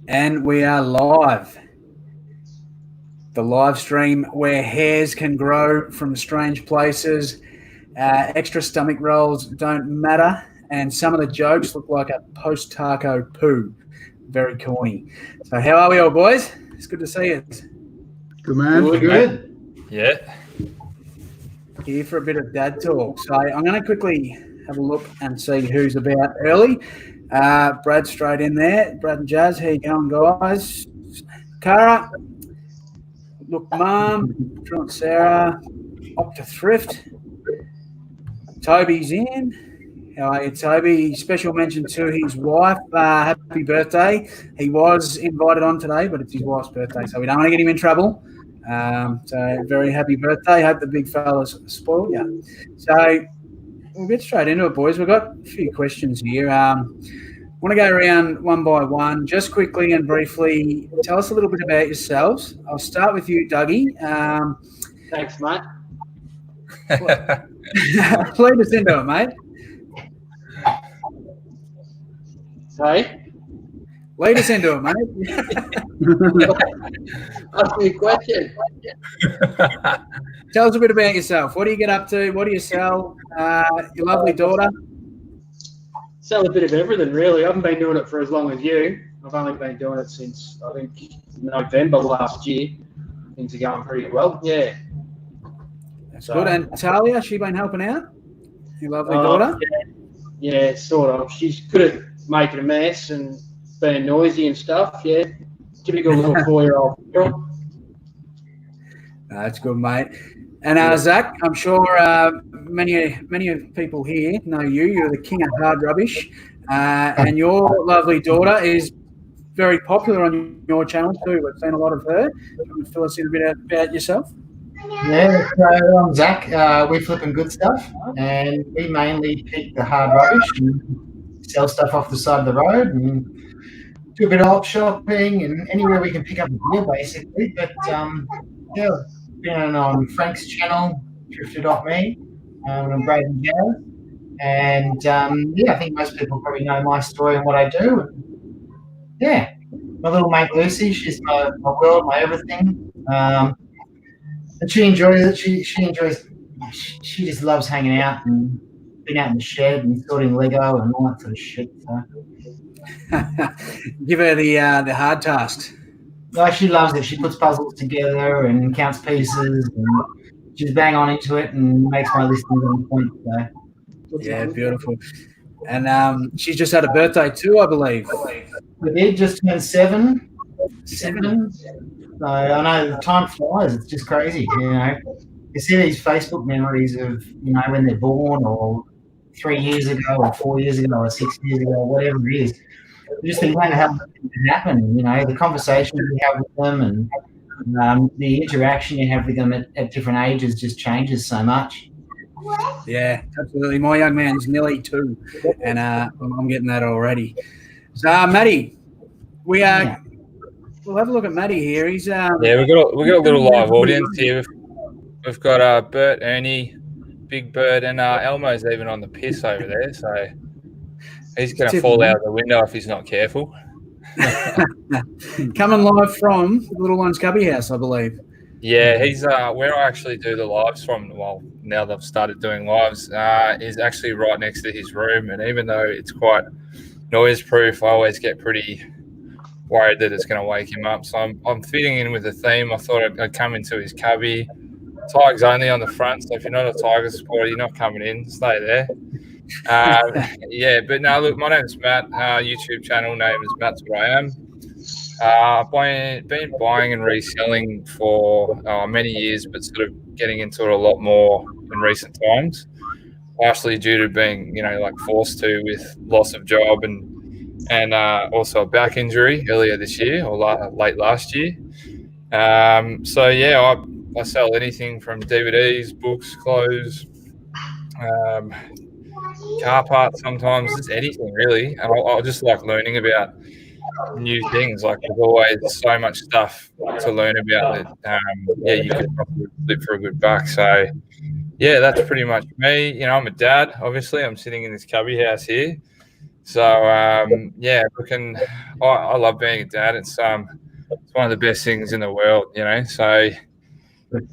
And we are live. The live stream where hairs can grow from strange places, extra stomach rolls don't matter, and some of the jokes look like a post-taco poo. Very corny. So how are we all, boys? It's good to see you. Good, man. Good. Yeah. Here for a bit of dad talk. So I'm going to quickly have a look and see who's about early. Brad straight in there. Brad and Jazz, how you going, guys? Cara, look, Mum, John, Sarah, up to Thrift. Toby's in. How are you, Toby? Special mention to his wife. Happy birthday. He was invited on today, but it's his wife's birthday, so we don't want to get him in trouble. So very happy birthday. Hope the big fella's spoiled you. So we'll get straight into it, boys. We've got a few questions here. Want to go around one by one, just quickly and briefly. Tell us a little bit about yourselves. I'll start with you, Dougie. Thanks, mate. Lead us into it, mate. Sorry? Lead us into it, mate. Ask me a question. Tell us a bit about yourself. What do you get up to? What do you sell? Your lovely daughter. Sell a bit of everything, really. I haven't been doing it for as long as you. I've only been doing it since, I think, November last year. Things are going pretty well. Yeah. That's good. And Talia, she been helping out? Your lovely daughter? Yeah, sort of. She's good at making a mess and being noisy and stuff. Yeah. Typical little 4-year-old girl. That's good, mate. And Zach, I'm sure many of people here know you. You're the king of hard rubbish. And your lovely daughter is very popular on your channel too. We've seen a lot of her. Can you fill us in a bit about yourself? Yeah, so I'm Zach. We're flipping good stuff, and we mainly pick the hard rubbish and sell stuff off the side of the road and do a bit of op shopping and anywhere we can pick up a deal, basically. But yeah, been on Frank's channel, Thrifterdotme, and Brad and Jazz. And yeah, I think most people probably know my story and what I do. And, yeah, my little mate Lucy, she's my world, my everything. And she enjoys it. She enjoys. She just loves hanging out and being out in the shed and sorting Lego and all that sort of shit. So. Give her the hard tasks. No, she loves it. She puts puzzles together and counts pieces, and she's bang on into it and makes my listings on point. So. Yeah, beautiful. And she's just had a birthday too, I believe. We did just turned 7. So I know the time flies. It's just crazy, you know. You see these Facebook memories of, you know, when they're born, or 3 years ago, or 4 years ago, or 6 years ago, or whatever it is. You just think, how it happen? You know, the conversations you have with them and the interaction you have with them at different ages just changes so much. Yeah, absolutely. My young man's nearly 2, and I'm getting that already. So, Matty, we'll have a look at Matty here. He's yeah, we've got a little live audience here. We've got Bert, Ernie, Big Bird, and Elmo's even on the piss over there. So he's going to fall out of the window if he's not careful. Coming live from the little one's cubby house, I believe. Yeah, he's where I actually do the lives from. Well, now that I've started doing lives, is actually right next to his room. And even though it's quite noise proof, I always get pretty worried that it's going to wake him up. So I'm fitting in with the theme. I thought I'd come into his cubby. Tigers only on the front, so if you're not a Tigers supporter, you're not coming in. Stay there. Yeah, but no, look, my name's Matt. YouTube channel name is Mattswhatiam. I've been buying and reselling for many years, but sort of getting into it a lot more in recent times, partially due to being, like forced to with loss of job and also a back injury earlier this year or late last year. So yeah, I sell anything from DVDs, books, clothes, car parts sometimes, just anything really. And I just like learning about new things. Like there's always so much stuff to learn about that you could probably flip for a good buck. So yeah, that's pretty much me. I'm a dad, obviously. I'm sitting in this cubby house here. So yeah, looking, I love being a dad. It's one of the best things in the world, you know. So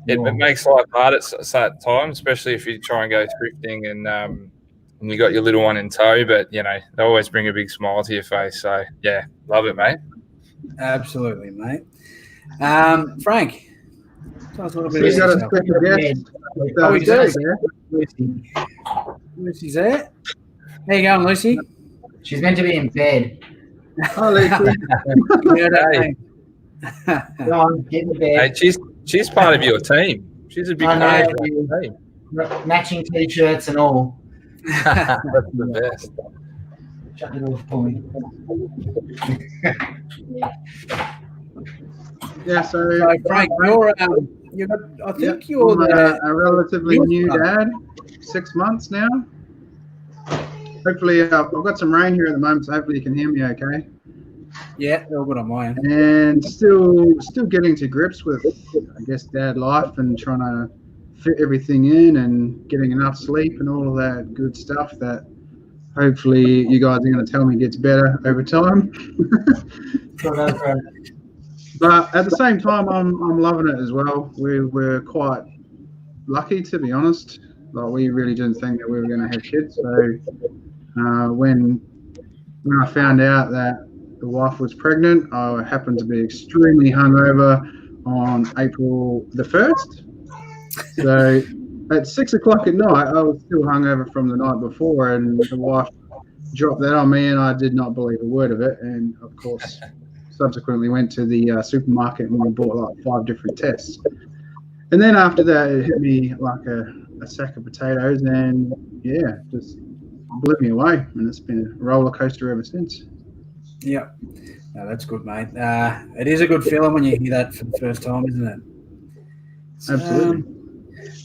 it makes life hard at times, especially if you try and go thrifting and you got your little one in tow. But you know, they always bring a big smile to your face. So yeah, love it, mate. Absolutely, mate. Frank, tell us a little bit He's about got a yourself. special guest. Oh, we do. Yeah. Lucy. Lucy's there. How you going, Lucy? She's meant to be in bed. Oh, Lucy. Hey. Go on, get in bed. Hey, she's part of your team. She's a big I part know. of your team. Matching t-shirts and all. That's the best. Shut it off for me. Yeah, so So, Frank, you're got, I think you're I'm a relatively you're new the- dad, 6 months now. Hopefully, I've got some rain here at the moment, so hopefully you can hear me okay. Yeah, all good on my end. And still getting to grips with, I guess, dad life and trying to fit everything in and getting enough sleep and all of that good stuff that hopefully you guys are going to tell me gets better over time. But at the same time, I'm loving it as well. We're quite lucky, to be honest. Like, we really didn't think that we were going to have kids. So when I found out that the wife was pregnant, I happened to be extremely hungover on April the 1st. So at 6 o'clock at night, I was still hungover from the night before, and the wife dropped that on me, and I did not believe a word of it. And of course, subsequently went to the supermarket and we bought like 5 different tests. And then after that, it hit me like a sack of potatoes, and yeah, just blew me away. And it's been a roller coaster ever since. Yeah, no, that's good, mate. It is a good feeling when you hear that for the first time, isn't it? Absolutely.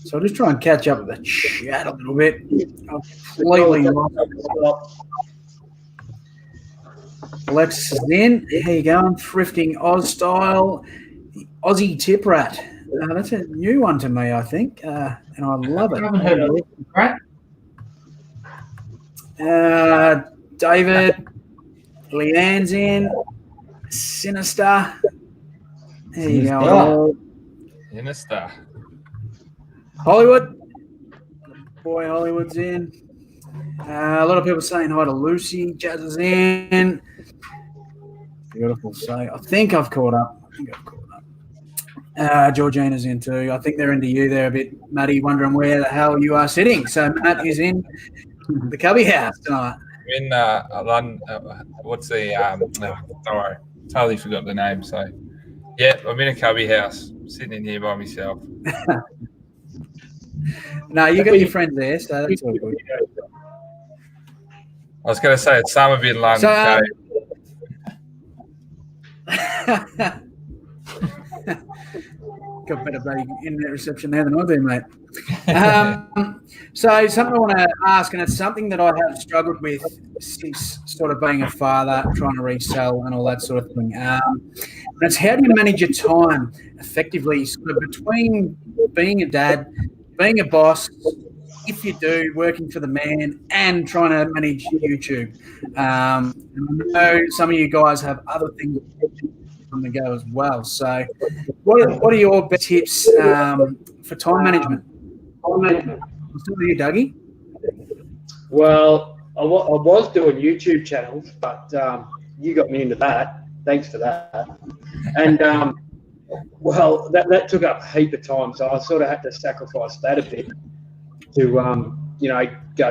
So I'll just try and catch up with the chat a little bit. I've completely lost. Alexis is in. How you going? Thrifting Oz style. The Aussie Tip Rat. That's a new one to me, I think, and I love I haven't heard of it. it. Right? David, Leanne's in. Sinister. There you go. Sinister. Hollywood. Boy, Hollywood's in. A lot of people saying hi to Lucy. Jazz is in. Beautiful. So I think I've caught up. Georgina's in too. I think they're into you there a bit, Matty, wondering where the hell you are sitting. So Matt is in the cubby house tonight. I'm in London. What's the? Don't worry, totally forgot the name. So, yeah, I'm in a cubby house, sitting in here by myself. No, you got your friends there, so that's all good. I was going to say it's Somerville in London. So, got better bloody internet reception there than I do, mate. So something I want to ask, and it's something that I have struggled with since sort of being a father, trying to resell and all that sort of thing. And it's how do you manage your time effectively sort of between being a dad, being a boss, if you do, working for the man, and trying to manage YouTube. And I know some of you guys have other things on the go as well. So what are your best tips for time management? Still with you, Dougie? Well, I was doing YouTube channels, but you got me into that. Thanks for that. And well, that took up a heap of time, so I sort of had to sacrifice that a bit to go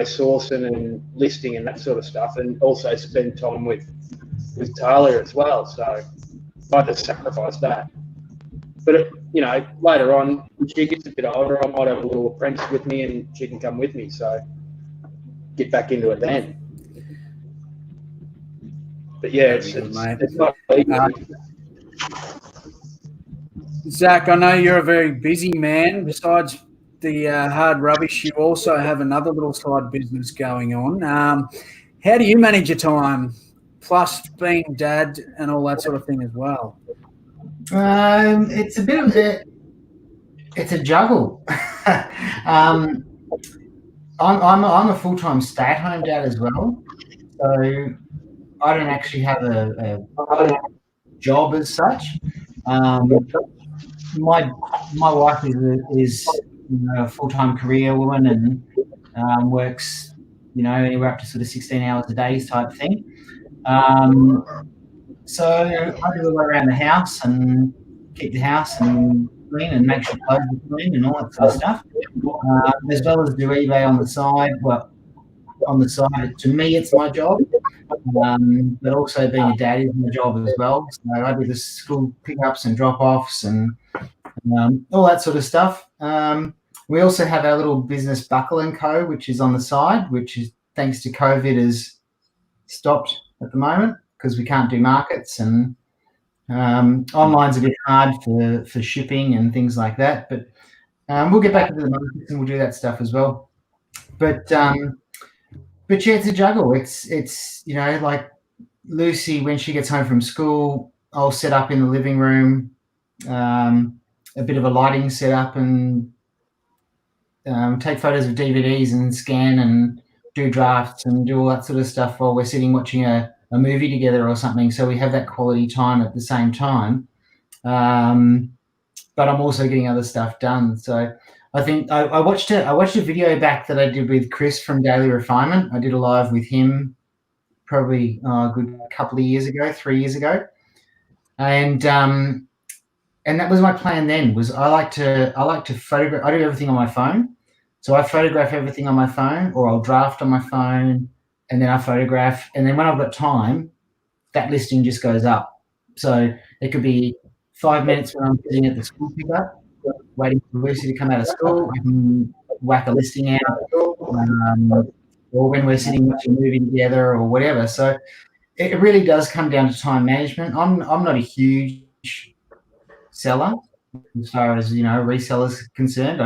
sourcing and listing and that sort of stuff, and also spend time with Talia as well. So I had to sacrifice that. But later on, when she gets a bit older, I might have a little apprentice with me, and she can come with me. So get back into it then. But yeah, it's not easy. Zach, I know you're a very busy man. Besides the hard rubbish, you also have another little side business going on. How do you manage your time, plus being dad and all that sort of thing as well? It's a bit of it's a juggle. I'm a full-time stay-at-home dad as well, So I don't actually have a job as such. My wife is a full-time career woman and works, anywhere up to sort of 16 hours a day type thing. So I do a lot around the house and keep the house and clean and make sure clothes are clean and all that sort of stuff. As well as do eBay on the side. Well, on the side, to me, it's my job. But also being a dad is my job as well. So I do the school pickups and drop-offs and all that sort of stuff. We also have our little business Buckle & Co., which is on the side, which is, thanks to COVID, is stopped at the moment because we can't do markets, and online's a bit hard for shipping and things like that. But we'll get back into the markets and we'll do that stuff as well. But yeah, it's a juggle. It's like Lucy, when she gets home from school, I'll set up in the living room, a bit of a lighting setup, and take photos of DVDs and scan and do drafts and do all that sort of stuff while we're sitting watching a movie together or something. So we have that quality time at the same time. But I'm also getting other stuff done. So I think I watched a video back that I did with Chris from Daily Refinement. I did a live with him probably a good couple of years ago, 3 years ago. And that was my plan then, was I like to photograph. I do everything on my phone. So I photograph everything on my phone, or I'll draft on my phone, and then I photograph. And then when I've got time, that listing just goes up. So it could be 5 minutes when I'm sitting at the school pickup, waiting for Lucy to come out of school. I can whack a listing out, or when we're sitting watching a movie together or whatever. So it really does come down to time management. I'm not a huge seller as far as resellers concerned.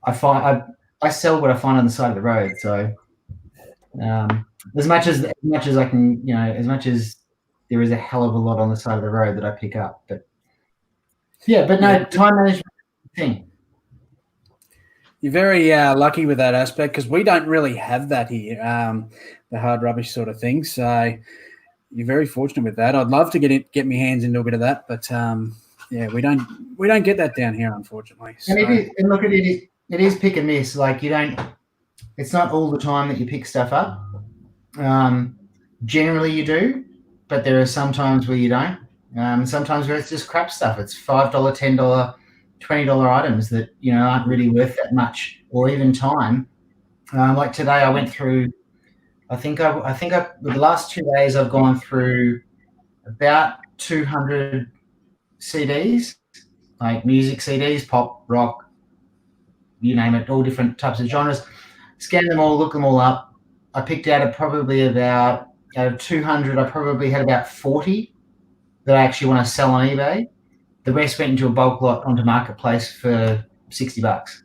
I sell what I find on the side of the road. So as much as I can, as much as there is a hell of a lot on the side of the road that I pick up. But time management thing. You're very lucky with that aspect, because we don't really have that here, the hard rubbish sort of thing. So you're very fortunate with that. I'd love to get my hands into a bit of that, but we don't get that down here, unfortunately. So. And look at it. It is pick and miss. Like it's not all the time that you pick stuff up. Generally you do, but there are some times where you don't. Sometimes where it's just crap stuff. It's $5, $10, $20 items that aren't really worth that much, or even time. Like today, I went through. I think the last 2 days I've gone through about 200 CDs, like music CDs, pop, rock, you name it, all different types of genres. Scanned them all, looked them all up. I picked out out of 200, I probably had about 40 that I actually want to sell on eBay. The rest went into a bulk lot onto Marketplace for $60.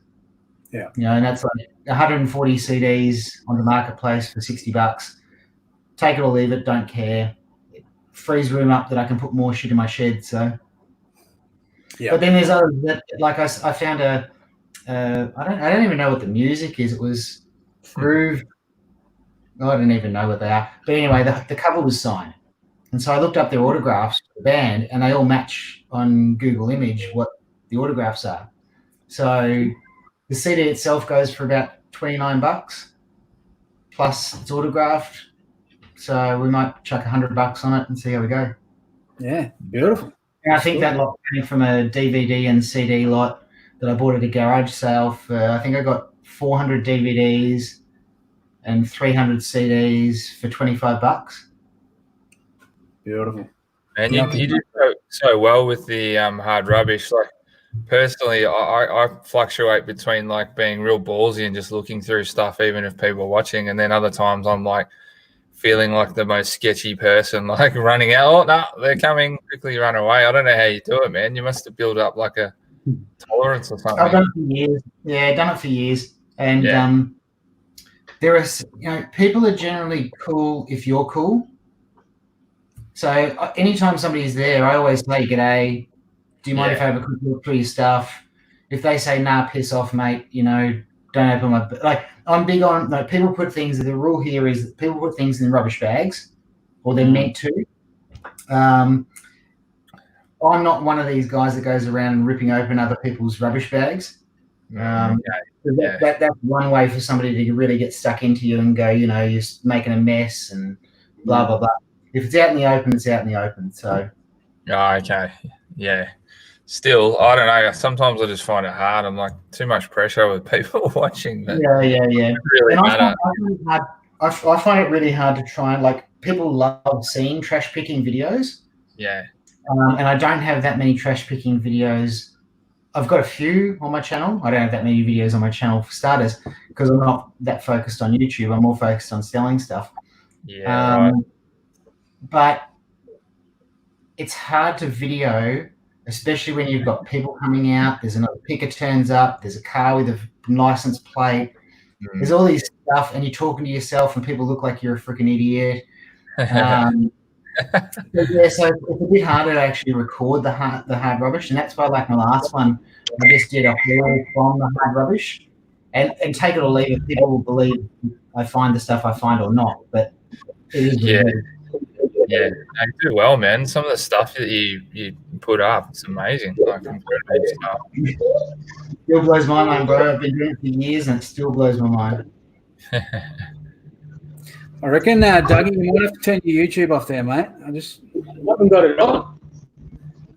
Yeah. And that's like 140 CDs onto Marketplace for $60. Take it or leave it, don't care. It frees room up that I can put more shit in my shed. So, yeah. But then there's others that, like I found I don't even know what the music is. It was Groove. I don't even know what they are. But anyway, the cover was signed. And so I looked up their autographs for the band, and they all match on Google Image what the autographs are. So the CD itself goes for about $29, plus it's autographed. So we might chuck $100 on it and see how we go. Yeah, beautiful. And I think that lot came from a DVD and CD lot that I bought at a garage sale for, I think I got 400 DVDs and 300 CDs for $25. Beautiful. And you do so well with the hard rubbish. Like personally, I fluctuate between like being real ballsy and just looking through stuff, even if people are watching, and then other times I'm like feeling like the most sketchy person, like running out. Oh no, they're coming! Quickly run away. I don't know how you do it, man. You must have built up like a tolerance or something. I've done it for years. Yeah, done it for years, and there are people are generally cool if you're cool. So anytime somebody's there, I always say, "G'day, do you mind if I have a quick look through your stuff?" If they say, "Nah, piss off, mate," don't open my... Like, I'm big on people put things. The rule here is that people put things in rubbish bags, or they're meant to. I'm not one of these guys that goes around ripping open other people's rubbish bags. That's one way for somebody to really get stuck into you and go, you're making a mess and blah blah blah. If it's out in the open, it's out in the open. So. Okay. Yeah. Still, I don't know. Sometimes I just find it hard. I'm like too much pressure with people watching. But yeah. It really matter. I find it really hard to try and people love seeing trash picking videos. Yeah. And I don't have that many trash picking videos. I've got a few on my channel. I don't have that many videos on my channel for starters because I'm not that focused on YouTube. I'm more focused on selling stuff. Yeah. Right. But it's hard to video, especially when you've got people coming out. There's another picker turns up. There's a car with a license plate. There's all these stuff, and you're talking to yourself, and people look like you're a freaking idiot. So it's a bit harder to actually record the hard rubbish, and that's why, my last one, I just did a haul from the hard rubbish, and take it or leave it. People will believe I find the stuff I find or not, but it is Yeah, you do well, man. Some of the stuff that you put up, it's amazing. Incredible stuff. Still blows my mind, bro. I've been doing it for years, and it still blows my mind. I reckon, Dougie, you might have to turn your YouTube off there, mate. I haven't got it on.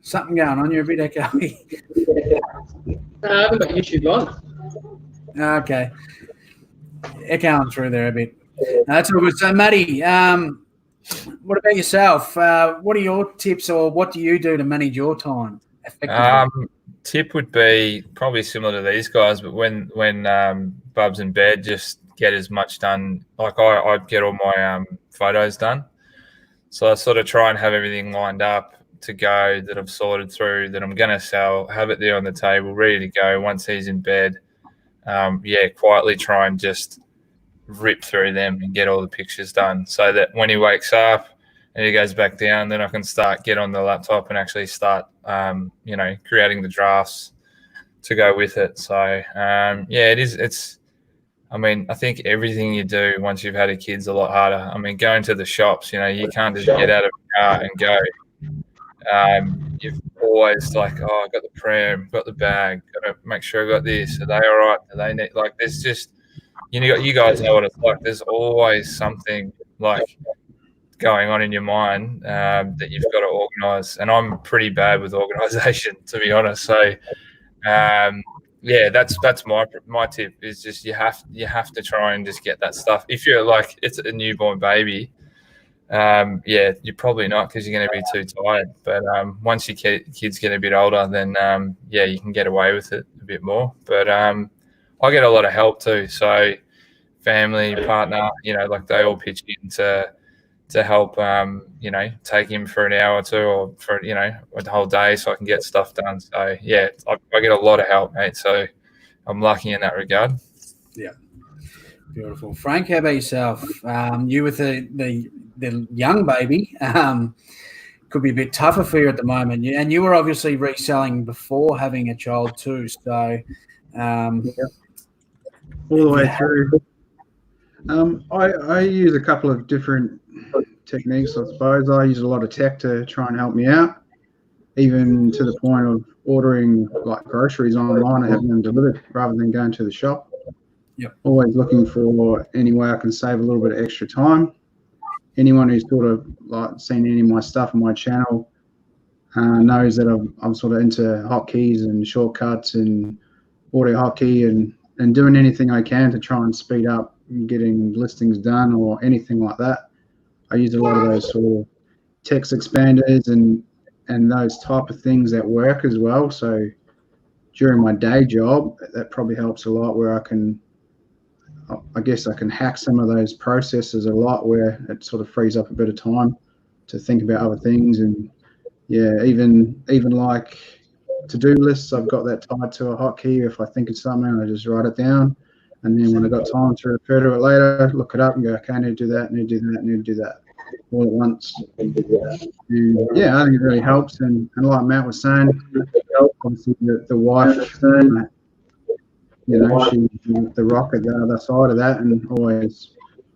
Something going on. You're a bit echoey. I haven't got YouTube on. Okay. Echoing through there a bit. That's all good. So, Matty, what about yourself? What are your tips, or what do you do to manage your time effectively? Tip would be probably similar to these guys, but when Bub's in bed, just get as much done. I get all my photos done, so I sort of try and have everything lined up to go that I've sorted through that I'm going to sell. Have it there on the table, ready to go. Once he's in bed, quietly try and just rip through them and get all the pictures done, so that when he wakes up and he goes back down, then I can get on the laptop and actually start, creating the drafts to go with it. So, it is. I think everything you do once you've had a kid's a lot harder. Going to the shops, you can't just get out of the car and go. You've always I've got the pram, got the bag, got to make sure I got this. Are they all right? Do they need, there's just, you guys know what it's like. There's always something going on in your mind that you've got to organise. And I'm pretty bad with organisation, to be honest. So, that's my tip is just you have to try and just get that stuff. If you're it's a newborn baby, you're probably not, because you're going to be too tired. But once your kids get a bit older, then you can get away with it a bit more. But I get a lot of help too. So family, partner, they all pitch in to help, take him for an hour or two, or for, the whole day, so I can get stuff done. So I get a lot of help, mate. So I'm lucky in that regard. Yeah. Beautiful. Frank, how about yourself? You with the young baby, could be a bit tougher for you at the moment. And you were obviously reselling before having a child too. So all the way through. I use a couple of different techniques, I suppose. I use a lot of tech to try and help me out, even to the point of ordering groceries online and having them delivered rather than going to the shop. Yep. Always looking for any way I can save a little bit of extra time. Anyone who's sort of seen any of my stuff on my channel knows that I'm sort of into hotkeys and shortcuts and audio hotkey and doing anything I can to try and speed up getting listings done or anything like that. I use a lot of those sort of text expanders and those type of things at work as well. So during my day job, that probably helps a lot, where I guess I can hack some of those processes a lot, where it sort of frees up a bit of time to think about other things. And even like to-do lists, I've got that tied to a hotkey. If I think of something, I just write it down. And then when I've got time to refer to it later, look it up and go, okay, I need to do that, need to do that, need to do that all at once. And I think it really helps. And like Matt was saying, obviously the wife, she's the rock at the other side of that, and always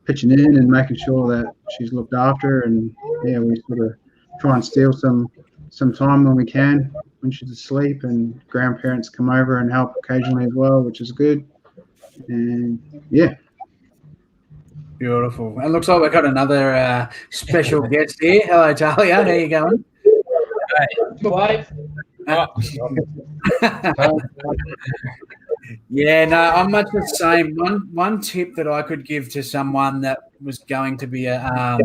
pitching in and making sure that she's looked after. And yeah, we sort of try and steal some time when we can, when she's asleep, and grandparents come over and help occasionally as well, which is good. And yeah. Beautiful. And looks like we've got another special guest here. Hello, Talia. How you going? Wave. Yeah, no, I'm much the same. One tip that I could give to someone that was going to be a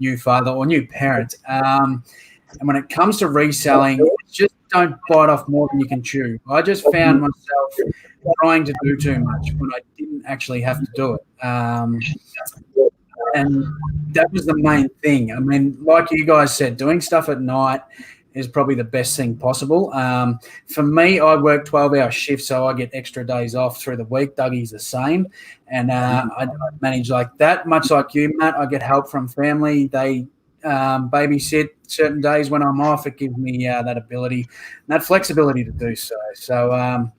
new father or new parent, and when it comes to reselling, just don't bite off more than you can chew. I just found myself trying to do too much when I didn't actually have to do it. And that was the main thing. I mean, like you guys said, doing stuff at night is probably the best thing possible. For me, I work 12-hour shifts, so I get extra days off through the week. Dougie's the same. And I manage like that, much like you, Matt. I get help from family. They babysit certain days when I'm off. It gives me that ability and that flexibility to do so. So,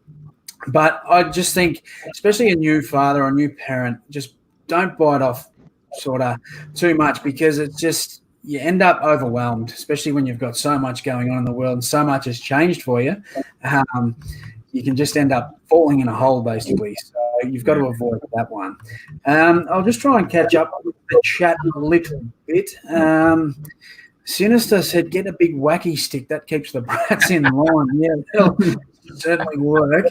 but I just think, especially a new father or a new parent, just don't bite off sort of too much, because it's just, you end up overwhelmed, especially when you've got so much going on in the world and so much has changed for you. You can just end up falling in a hole, basically. So you've got to avoid that one. I'll just try and catch up with the chat a little bit. Sinister said, get a big wacky stick. That keeps the brats in line. Yeah, that'll certainly work.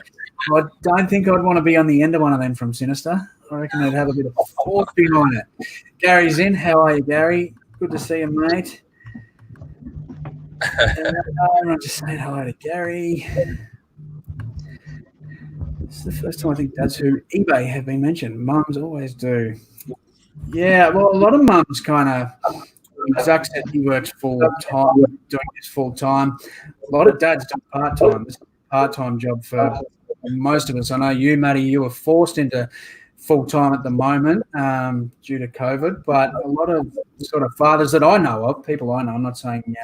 I don't think I'd want to be on the end of one of them from Sinister. I reckon they'd have a bit of force behind it. Gary's in. How are you, Gary? Good to see you, mate. I'm just saying hello to Gary. This is the first time I think that's who eBay have been mentioned. Mums always do. Yeah, well, a lot of mums kind of, Zach said he works full-time, doing this full-time. A lot of dads do part-time. It's a part-time job for most of us. I know you, Matty, you were forced into full-time at the moment due to COVID, but a lot of sort of fathers that I know of, people I know, I'm not saying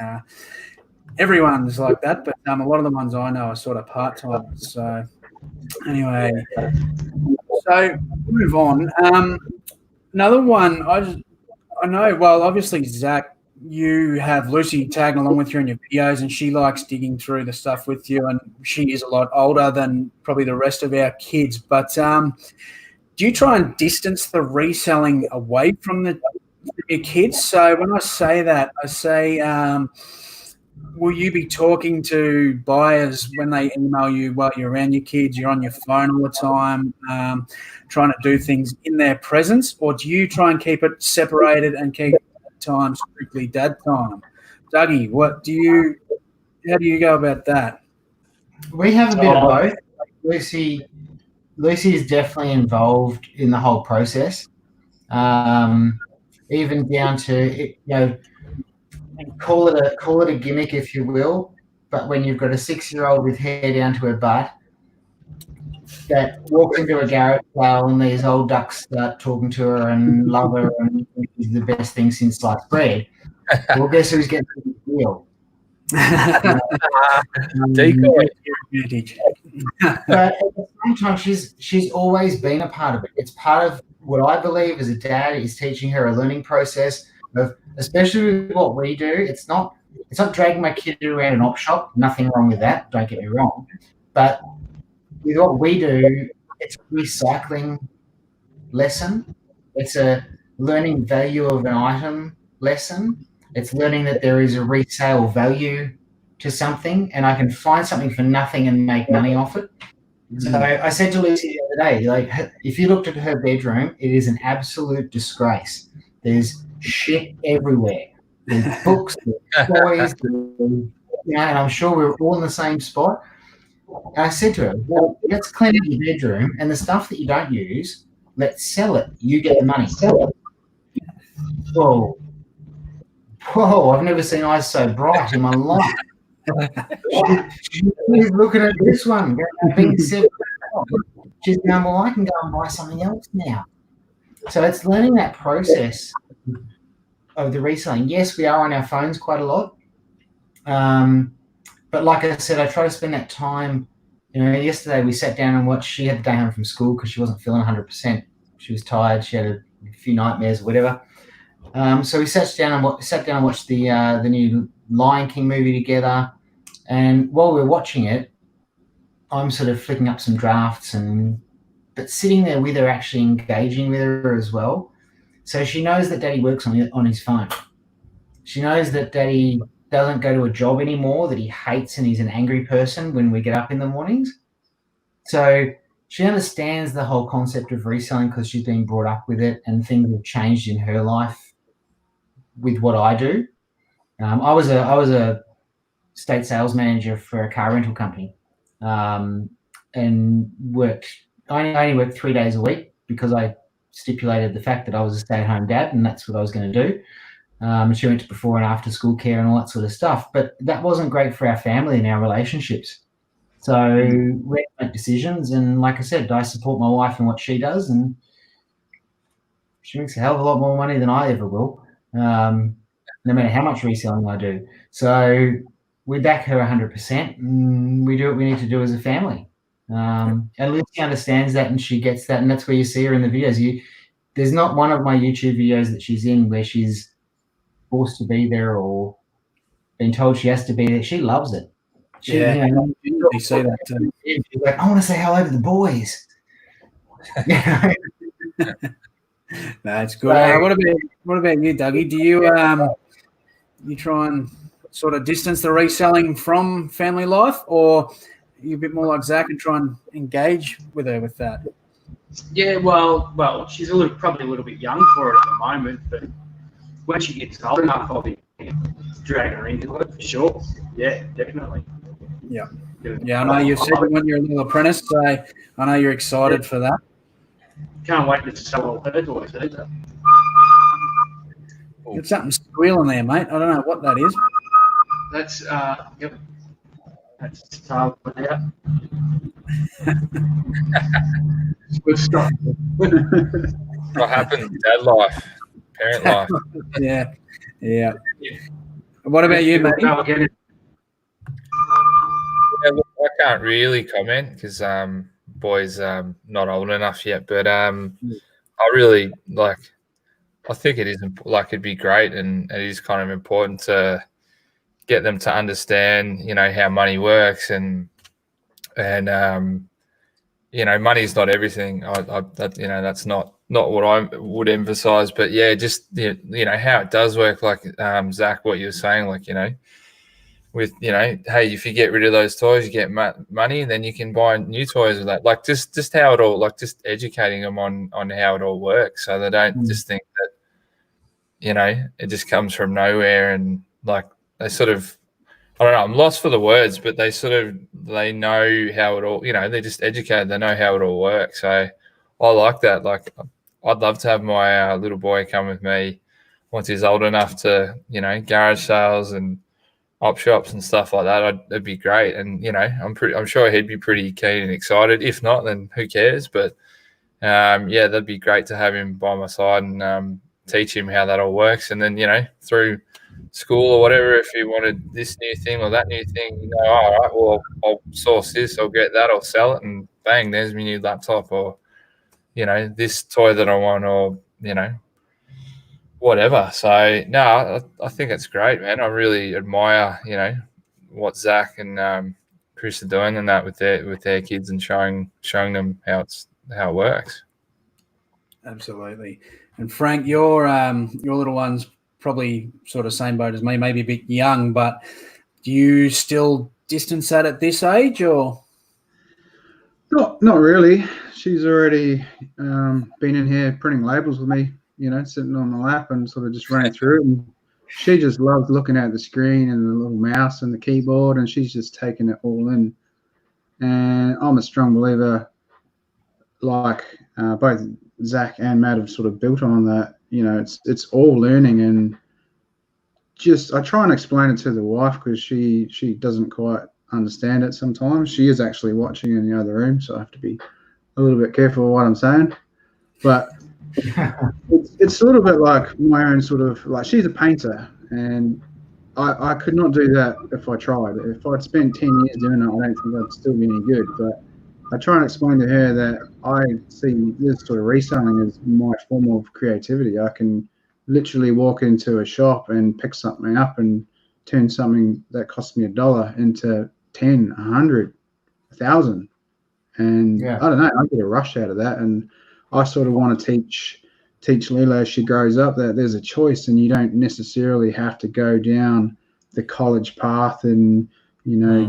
everyone's like that, but a lot of the ones I know are sort of part-time. So anyway, so move on. Another one, I know, well, obviously, Zach, you have Lucy tagging along with you in your videos, and she likes digging through the stuff with you, and she is a lot older than probably the rest of our kids. But do you try and distance the reselling away from your kids? So when I say that, I say, will you be talking to buyers when they email you while you're around your kids, you're on your phone all the time, trying to do things in their presence? Or do you try and keep it separated and keep time strictly dad time? Dougie, how do you go about that? We have a bit of both. Lucy is definitely involved in the whole process, even down to, call it a gimmick if you will, but when you've got a 6-year-old with hair down to her butt that walks into a garage sale and these old ducks start talking to her and love her and is the best thing since sliced bread, well, guess who's getting the deal? Decoy. But at the same time, she's always been a part of it. It's part of what I believe as a dad is teaching her a learning process of, especially with what we do. It's not dragging my kid around an op shop. Nothing wrong with that. Don't get me wrong. But with what we do, it's a recycling lesson. It's a learning value of an item lesson. It's learning that there is a resale value to something, and I can find something for nothing and make money off it. So I said to Lucy the other day, like, if you looked at her bedroom, it is an absolute disgrace. There's shit everywhere. There's books, there's toys, and I'm sure we're all in the same spot. And I said to her, well, let's clean up your bedroom, and the stuff that you don't use, let's sell it. You get the money. Sell it. Whoa, I've never seen eyes so bright in my life. She's looking at this one. She's going, well, I can go and buy something else now. So it's learning that process of the reselling. Yes, we are on our phones quite a lot. But like I said, I try to spend that time Yesterday we sat down and watched. She had the day home from school because she wasn't feeling 100%. She was tired. She had a few nightmares or whatever. So we sat down and watched the new Lion King movie together. And while we were watching it, I'm sort of flicking up some drafts but sitting there with her, actually engaging with her as well. So she knows that Daddy works on his phone. She knows that Daddy doesn't go to a job anymore, that he hates and he's an angry person when we get up in the mornings. So she understands the whole concept of reselling because she's been brought up with it, and things have changed in her life with what I do. I was a state sales manager for a car rental company, and I only worked 3 days a week because I stipulated the fact that I was a stay-at-home dad, and that's what I was going to do. She went to before and after school care and all that sort of stuff, but that wasn't great for our family and our relationships. So we had to make decisions, and like I said, I support my wife in what she does, and she makes a hell of a lot more money than I ever will, no matter how much reselling I do. So we back her 100%, and we do what we need to do as a family. And Lucy understands that, and she gets that, and that's where you see her in the videos. There's not one of my YouTube videos that she's in where she's forced to be there or been told she has to be there. She loves it. You see that too. She's like, I want to say hello to the boys. That's good. What about you, Dougie? Do you you try and sort of distance the reselling from family life, or are you a bit more like Zach and try and engage with her with that? Yeah, well, she's probably a little bit young for it at the moment, but when she gets old enough, I'll be dragging her into it for sure. Yeah, definitely. Yeah. I know you've said when you're a little apprentice, so I know you're excited for that. Can't wait to sell all her toys either. Got something squealing there, mate. I don't know what that is. That's yep. That's tail out. Good stuff. What happened? Dad life, parent life. Yeah. What about you, mate? Yeah, look, I can't really comment because boy's not old enough yet. But I really like. I think it is like it'd be great, and it is kind of important to get them to understand, how money works, and money's not everything. That's not what I would emphasize. But yeah, just how it does work. Like Zach, what you were saying, like with hey, if you get rid of those toys, you get money, and then you can buy new toys with that. Like just how it all, like just educating them on how it all works, so they don't just think that it just comes from nowhere, and like they sort of, I don't know, I'm lost for the words, but they know how it all, they're just educated, they know how it all works. So I like that. Like I'd love to have my little boy come with me once he's old enough to garage sales and op shops and stuff like that. That'd be great. And I'm sure he'd be pretty keen and excited. If not, then who cares? But yeah, that'd be great to have him by my side and teach him how that all works. And then through school or whatever, if he wanted this new thing or that new thing, all right, well, I'll source this, I'll get that, I'll sell it, and bang, there's my new laptop, or this toy that I want, or whatever. So no, I think it's great, man. I really admire what Zach and Chris are doing and that with their kids, and showing them how it works. Absolutely. And Frank, your little one's probably sort of same boat as me, maybe a bit young, but do you still distance that at this age, or? Not really. She's already been in here printing labels with me, sitting on the lap and sort of just running through it. And she just loves looking at the screen and the little mouse and the keyboard, and she's just taking it all in. And I'm a strong believer, like both Zach and Matt have sort of built on that. It's all learning, and just I try and explain it to the wife because she doesn't quite understand it sometimes. She is actually watching in the other room, so I have to be a little bit careful with what I'm saying. But it's a little bit like my own sort of, like, she's a painter, and I could not do that if I tried. If I'd spent 10 years doing it, I don't think I'd still be any good. But I try and explain to her that I see this sort of reselling as my form of creativity. I can literally walk into a shop and pick something up and turn something that cost me $1 into 10, 100, 1,000. And Yeah. I don't know, I get a rush out of that. And I sort of want to teach Lila as she grows up that there's a choice, and you don't necessarily have to go down the college path and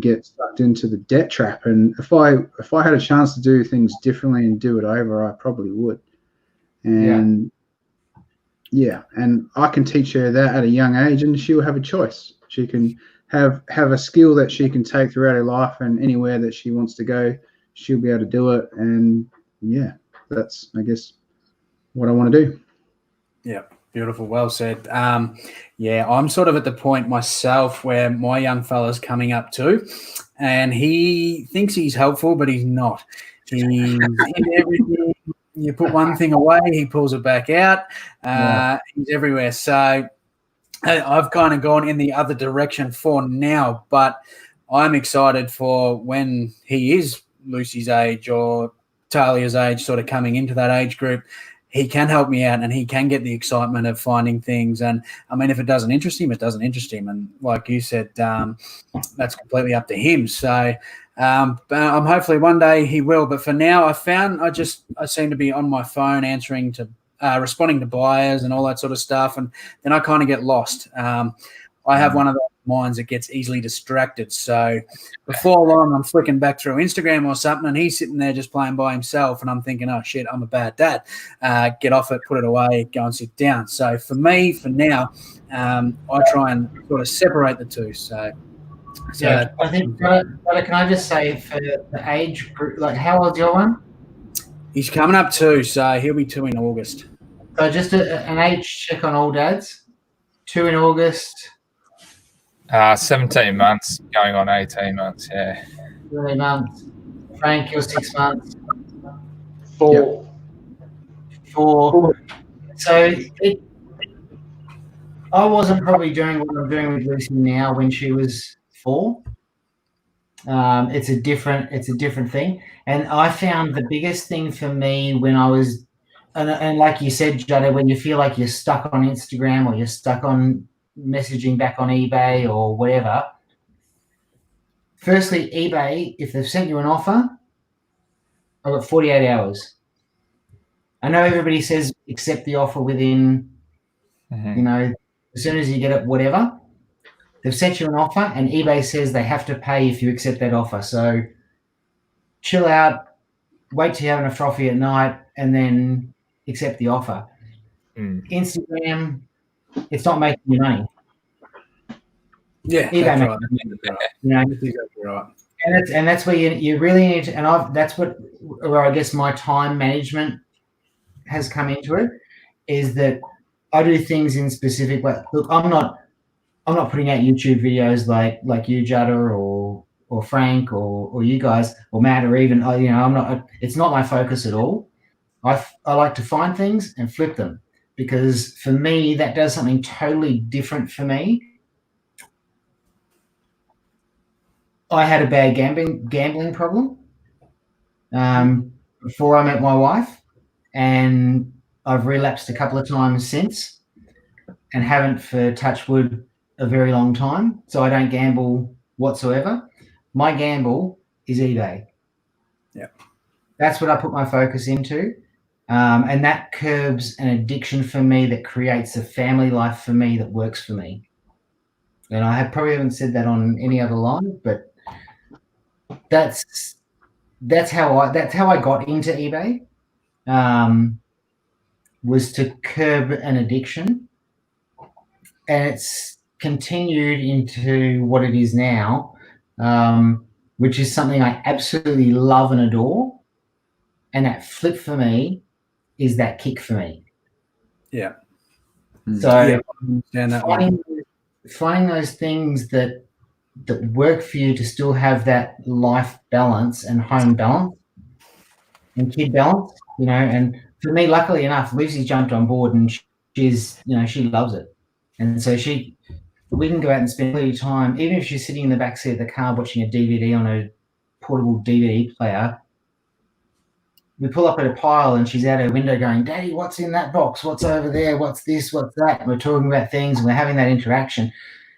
get sucked into the debt trap. And if I had a chance to do things differently and do it over, I probably would. And and I can teach her that at a young age, and she'll have a choice. She can have a skill that she can take throughout her life, and anywhere that she wants to go, she'll be able to do it. And that's, I guess, what I want to do. Yeah, beautiful. Well said. I'm sort of at the point myself where my young fella's coming up too, and he thinks he's helpful, but he's not. He's in everything. You put one thing away, he pulls it back out. He's everywhere. So I've kind of gone in the other direction for now, but I'm excited for when he is Lucy's age or Talia's age, sort of coming into that age group. He can help me out, and he can get the excitement of finding things. And I mean, if it doesn't interest him, it doesn't interest him. And like you said, that's completely up to him. So I'm hopefully one day he will. But for now, I seem to be on my phone answering to responding to buyers and all that sort of stuff. And then I kind of get lost. I have one of those minds that gets easily distracted. So before long, I'm flicking back through Instagram or something, and he's sitting there just playing by himself, and I'm thinking, oh, shit, I'm a bad dad. Get off it, put it away, go and sit down. So for me, for now, I try and sort of separate the two. So I think, brother, can I just say for the age group, like how old's your one? He's coming up 2, so he'll be 2 in August. So just an age check on all dads. 2 in August. 17 months, going on 18 months, yeah. 3 months. Frank, you're 6 months. 4. 4. So I wasn't probably doing what I'm doing with Lucy now when she was 4. It's a different thing. And I found the biggest thing for me when I was, and like you said, Juddo, when you feel like you're stuck on Instagram or you're stuck on messaging back on eBay or whatever. Firstly, eBay, if they've sent you an offer, I've got 48 hours. I know everybody says accept the offer within, as soon as you get it, whatever. They've sent you an offer, and eBay says they have to pay if you accept that offer. So chill out, wait till you're having a frothy at night, and then accept the offer. Instagram, it's not making you money. Yeah, eBay that's right. And that's where you really need to, and that's where I guess my time management has come into it, is that I do things in specific way. Look, I'm not putting out YouTube videos like you, Judder, or Frank, or you guys, or Matt, or even I'm not. It's not my focus at all. I like to find things and flip them, because for me that does something totally different for me. I had a bad gambling problem before I met my wife, and I've relapsed a couple of times since, and haven't, for touch wood, a very long time. So I don't gamble whatsoever. My gamble is eBay. Yeah, that's what I put my focus into, and that curbs an addiction for me, that creates a family life for me that works for me. And I probably haven't said that on any other line, but that's how I got into eBay, was to curb an addiction, and it's continued into what it is now, which is something I absolutely love and adore. And that flip for me is that kick for me. Yeah. So finding those things that work for you to still have that life balance and home balance and kid balance, and for me, luckily enough, Lucy's jumped on board, and she loves it. And so she we can go out and spend plenty of time, even if she's sitting in the back seat of the car watching a DVD on a portable DVD player. We pull up at a pile and she's out her window going, "Daddy, what's in that box? What's over there? What's this? What's that?" And we're talking about things and we're having that interaction.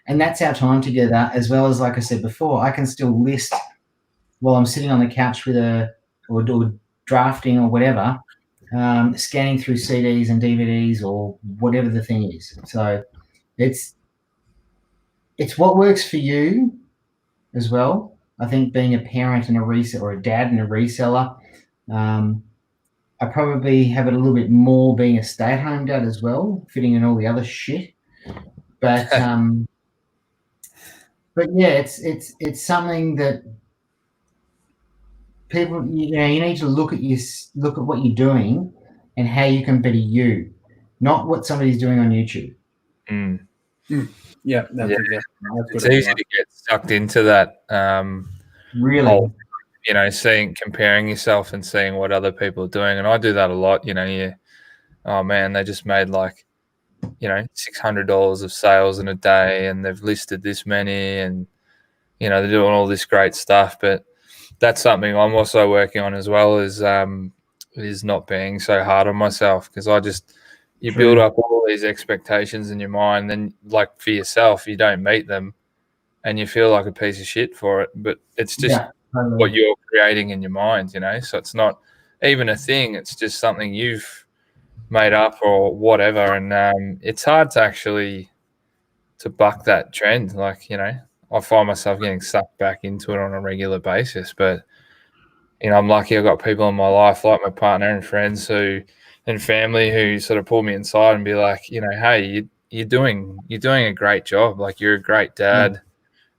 And that's our time together, as well as, like I said before, I can still list while I'm sitting on the couch with or drafting or whatever, scanning through CDs and DVDs or whatever the thing is. So it's what works for you as well. I think being a parent and a reseller, or a dad and a reseller, I probably have it a little bit more being a stay-at-home dad as well, fitting in all the other shit. But but yeah, it's something that people, you need to look at what you're doing and how you can better you, not what somebody's doing on YouTube. Yeah, that's exactly. It's easy to get sucked into that. Really, whole, comparing yourself and seeing what other people are doing, and I do that a lot. Oh man, they just made like, $600 of sales in a day, and they've listed this many, and they're doing all this great stuff. But that's something I'm also working on as well, is not being so hard on myself, because you build up all these expectations in your mind, then like for yourself, you don't meet them and you feel like a piece of shit for it. But it's just what you're creating in your mind, so it's not even a thing. It's just something you've made up or whatever. And it's hard to buck that trend. Like, I find myself getting sucked back into it on a regular basis. But, I'm lucky I've got people in my life, like my partner and friends and family, who sort of pull me inside and be like, hey, you're doing a great job. Like, you're a great dad.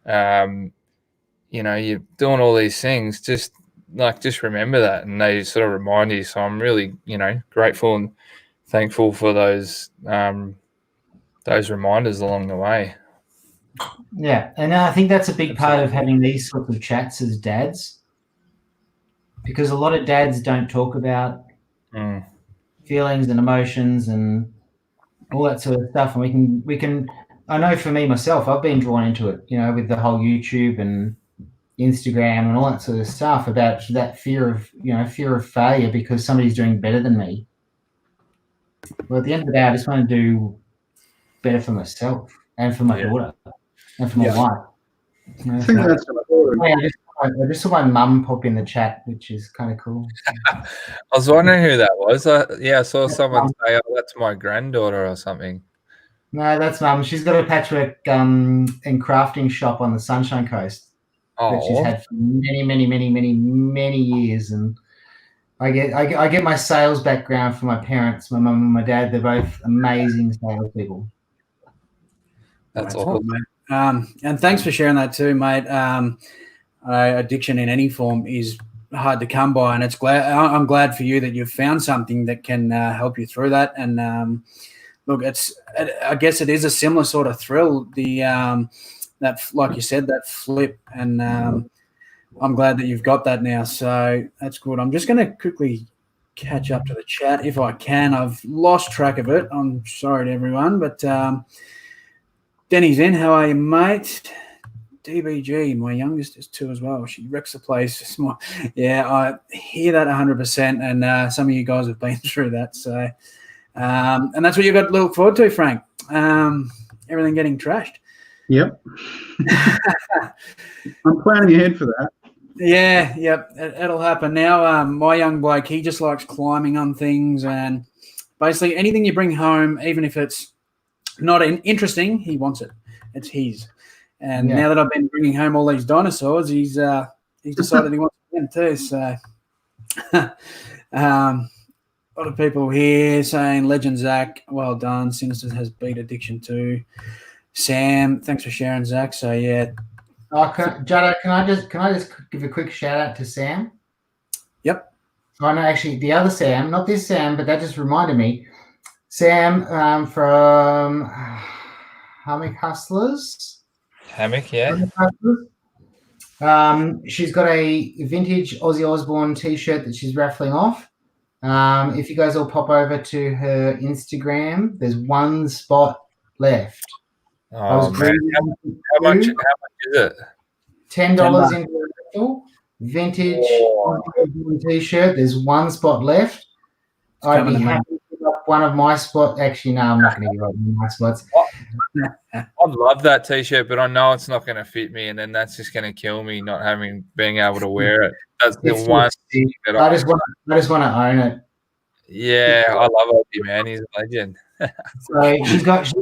You're doing all these things. Just remember that. And they sort of remind you. So I'm really, grateful and thankful for those reminders along the way. Yeah, and I think that's a big part of having these sorts of chats as dads, because a lot of dads don't talk about feelings and emotions and all that sort of stuff. And we can. I know for me myself, I've been drawn into it, with the whole YouTube and Instagram and all that sort of stuff, about that fear of failure because somebody's doing better than me. Well, at the end of the day, I just want to do better for myself and for my daughter and for my wife. I think that's important. I just saw my mum pop in the chat, which is kind of cool. I was wondering who that was. I saw someone say, "Oh, that's my granddaughter" or something. No, that's mum. She's got a patchwork and crafting shop on the Sunshine Coast that she's had for many, many, many, many, many years. And I get my sales background from my parents, my mum and my dad. They're both amazing salespeople. That's awesome, mate. And thanks for sharing that too, mate. Addiction in any form is hard to come by, and I'm glad for you that you've found something that can help you through that. And look, I guess it is a similar sort of thrill. That, like you said, that flip, and I'm glad that you've got that now. So that's good. I'm just going to quickly catch up to the chat if I can. I've lost track of it. I'm sorry to everyone, but Denny's in. How are you, mate? DBG, my youngest, is 2 as well. She wrecks the place. Yeah, I hear that 100%, and some of you guys have been through that. So, and that's what you've got to look forward to, Frank. Everything getting trashed. Yep. I'm planning ahead for that. Yeah, yep, it'll happen. Now, my young bloke, he just likes climbing on things, and basically anything you bring home, even if it's not interesting, he wants it. It's his. And now that I've been bringing home all these dinosaurs, he's decided he wants them too. So, a lot of people here saying, "Legend Zach, well done. Sinister has beat addiction too." Sam, thanks for sharing, Zach. So yeah. Jada, can I just give a quick shout out to Sam? Yep. I know, actually, the other Sam, not this Sam, but that just reminded me. Sam from Hammock Hustlers. Hammock, yeah. She's got a vintage Ozzy Osbourne t-shirt that she's raffling off. If you guys all pop over to her Instagram, there's one spot left. I was Oh man, greedy. how much is it? $10 into the raffle. Vintage Oh. T-shirt. There's one spot left. I'd coming be to me. happy to give up one of my spots. Actually, no, I'm not going to give up one of my spots. I love that T-shirt, but I know it's not going to fit me, and then that's just going to kill me not being able to wear it. That's the It's one just sick. thing that I just want to own it. Yeah, I love Opie, man. He's a legend. So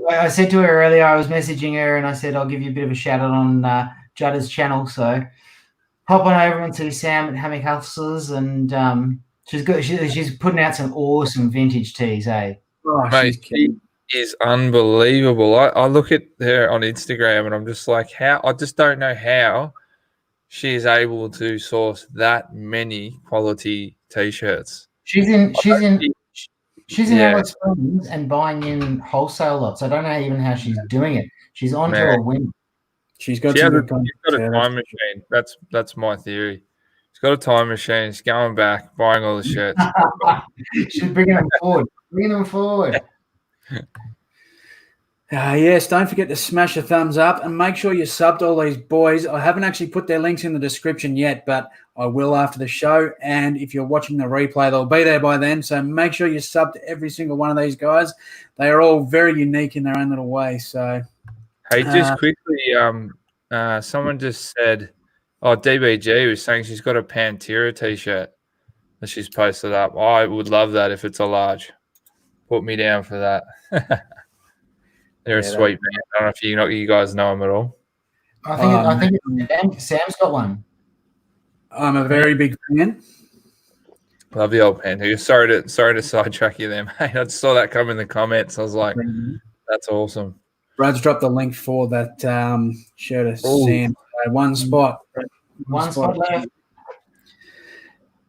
I said to her earlier, I was messaging her and I said, I'll give you a bit of a shout out on Judda's channel. So hop on over and see Sam at Hammock Hustlers. And she's putting out some awesome vintage tees, eh? Oh, Mate, she's kidding. she is unbelievable. I look at her on Instagram and I'm just like, I just don't know how she is able to source that many quality T-shirts. She's in Yeah. Alice Springs and buying in wholesale lots. I don't know even how she's doing it. She's on to Man. a win. She's got She's some got good a content. time machine. That's my theory. She's got a time machine. She's going back, buying all the shirts. She's bringing them forward. Yes, don't forget to smash a thumbs up and make sure you sub to all these boys. I haven't actually put their links in the description yet, but I will after the show. And if you're watching the replay, they'll be there by then. So make sure you sub to every single one of these guys. They are all very unique in their own little way. So, Hey, just quickly, someone just said, DBG was saying she's got a Pantera T-shirt that she's posted up. I would love that if it's a large. Put me down for that. They're a sweet band. I don't know if you guys know them at all. I think Sam's got one. I'm a very big fan. Love the old Pantera. Sorry to sidetrack you there, mate. I just saw that come in the comments. I was like, that's awesome. Brad's dropped the link for that shirt of Sam. One spot. One spot left.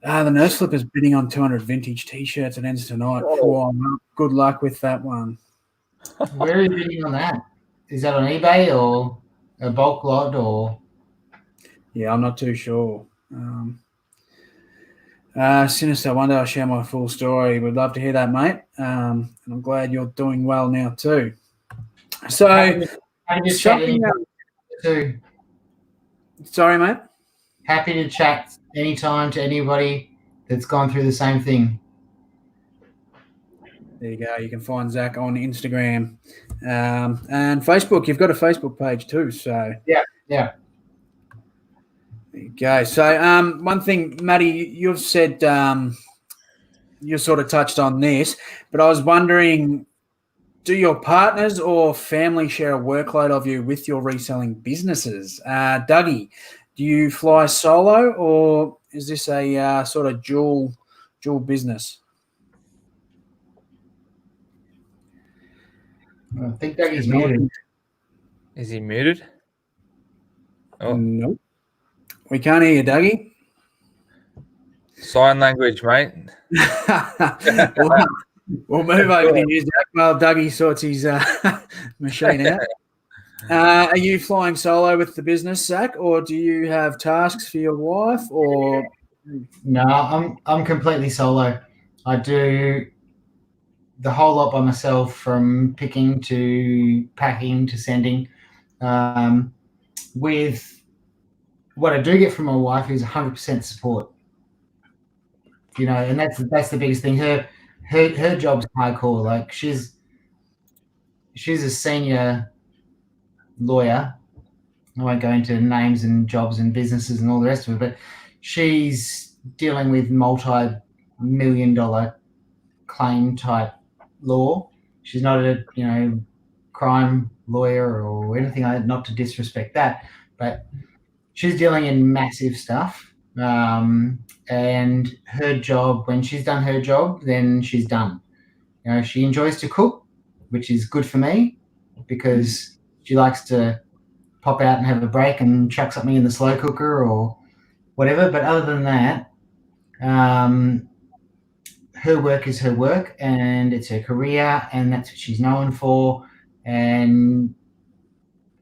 The Nurse Flipper's bidding on 200 vintage T-shirts. It ends tonight. Oh, good luck with that one. Where are you bidding on that? Is that on eBay or a bulk lot or? Yeah, I'm not too sure. Sinister, one day I'll share my full story. We'd love to hear that, mate. And I'm glad you're doing well now too. So, sorry, mate. Happy to chat anytime to anybody that's gone through the same thing. There you go. You can find Zach on Instagram and Facebook. You've got a Facebook page too. So yeah. There you go. So one thing, Matty, you've said you sort of touched on this, but I was wondering, do your partners or family share a workload of you with your reselling businesses? Dougie, do you fly solo or is this a sort of dual business? I think Dougie's muted. Is he muted? Oh. No. We can't hear you, Dougie. Sign language, mate. We'll move over to you, Zach, while Dougie sorts his machine out. Are you flying solo with the business, Zach, or do you have tasks for your wife? Or no, I'm completely solo. I do the whole lot by myself, from picking to packing to sending. With what I do get from my wife is 100% support. You know, and that's the biggest thing. Her job's hardcore. Like she's a senior lawyer. I won't go into names and jobs and businesses and all the rest of it, but she's dealing with multi-million-dollar claim type law. She's not a crime lawyer or anything like that, not to disrespect that, but she's dealing in massive stuff. And her job, when she's done her job, then she's done. You know, she enjoys to cook, which is good for me because she likes to pop out and have a break and chuck something in the slow cooker or whatever. But other than that, her work is her work and it's her career and that's what she's known for, and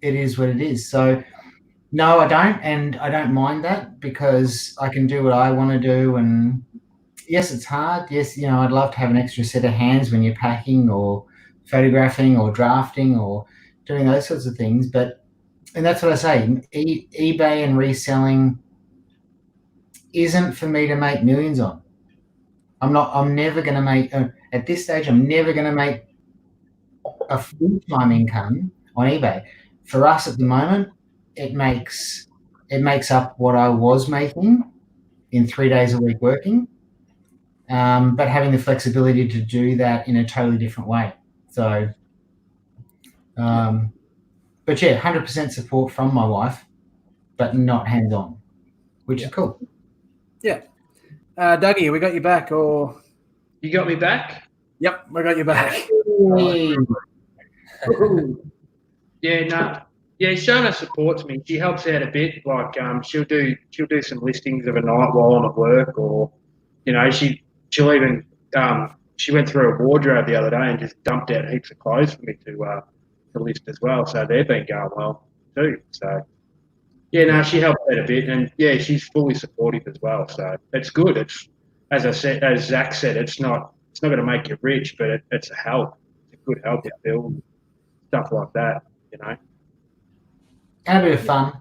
it is what it is. So no, I don't, and I don't mind that because I can do what I want to do. And yes, it's hard. Yes, I'd love to have an extra set of hands when you're packing or photographing or drafting or doing those sorts of things. And that's what I say. eBay and reselling isn't for me to make millions on. I'm never going to make at this stage. I'm never going to make a full-time income on eBay. For us at the moment, it makes up what I was making in 3 days a week working, but having the flexibility to do that in a totally different way. So, but yeah, 100% support from my wife, but not hands-on, which is cool. Yeah. Dougie, we got you back, or? You got me back? Yep, we got you back. Hey. Yeah, no. Yeah, Shona supports me. She helps out a bit. Like, she'll do some listings of a night while I'm at work, or, you know, she'll even she went through a wardrobe the other day and just dumped out heaps of clothes for me to list as well. So they've been going well too. So yeah, no, she helps out a bit, and yeah, she's fully supportive as well. So it's good. It's, as Zach said, it's not going to make you rich, but it's a help. It's a good help with bills, stuff like that. You know. And a bit of fun.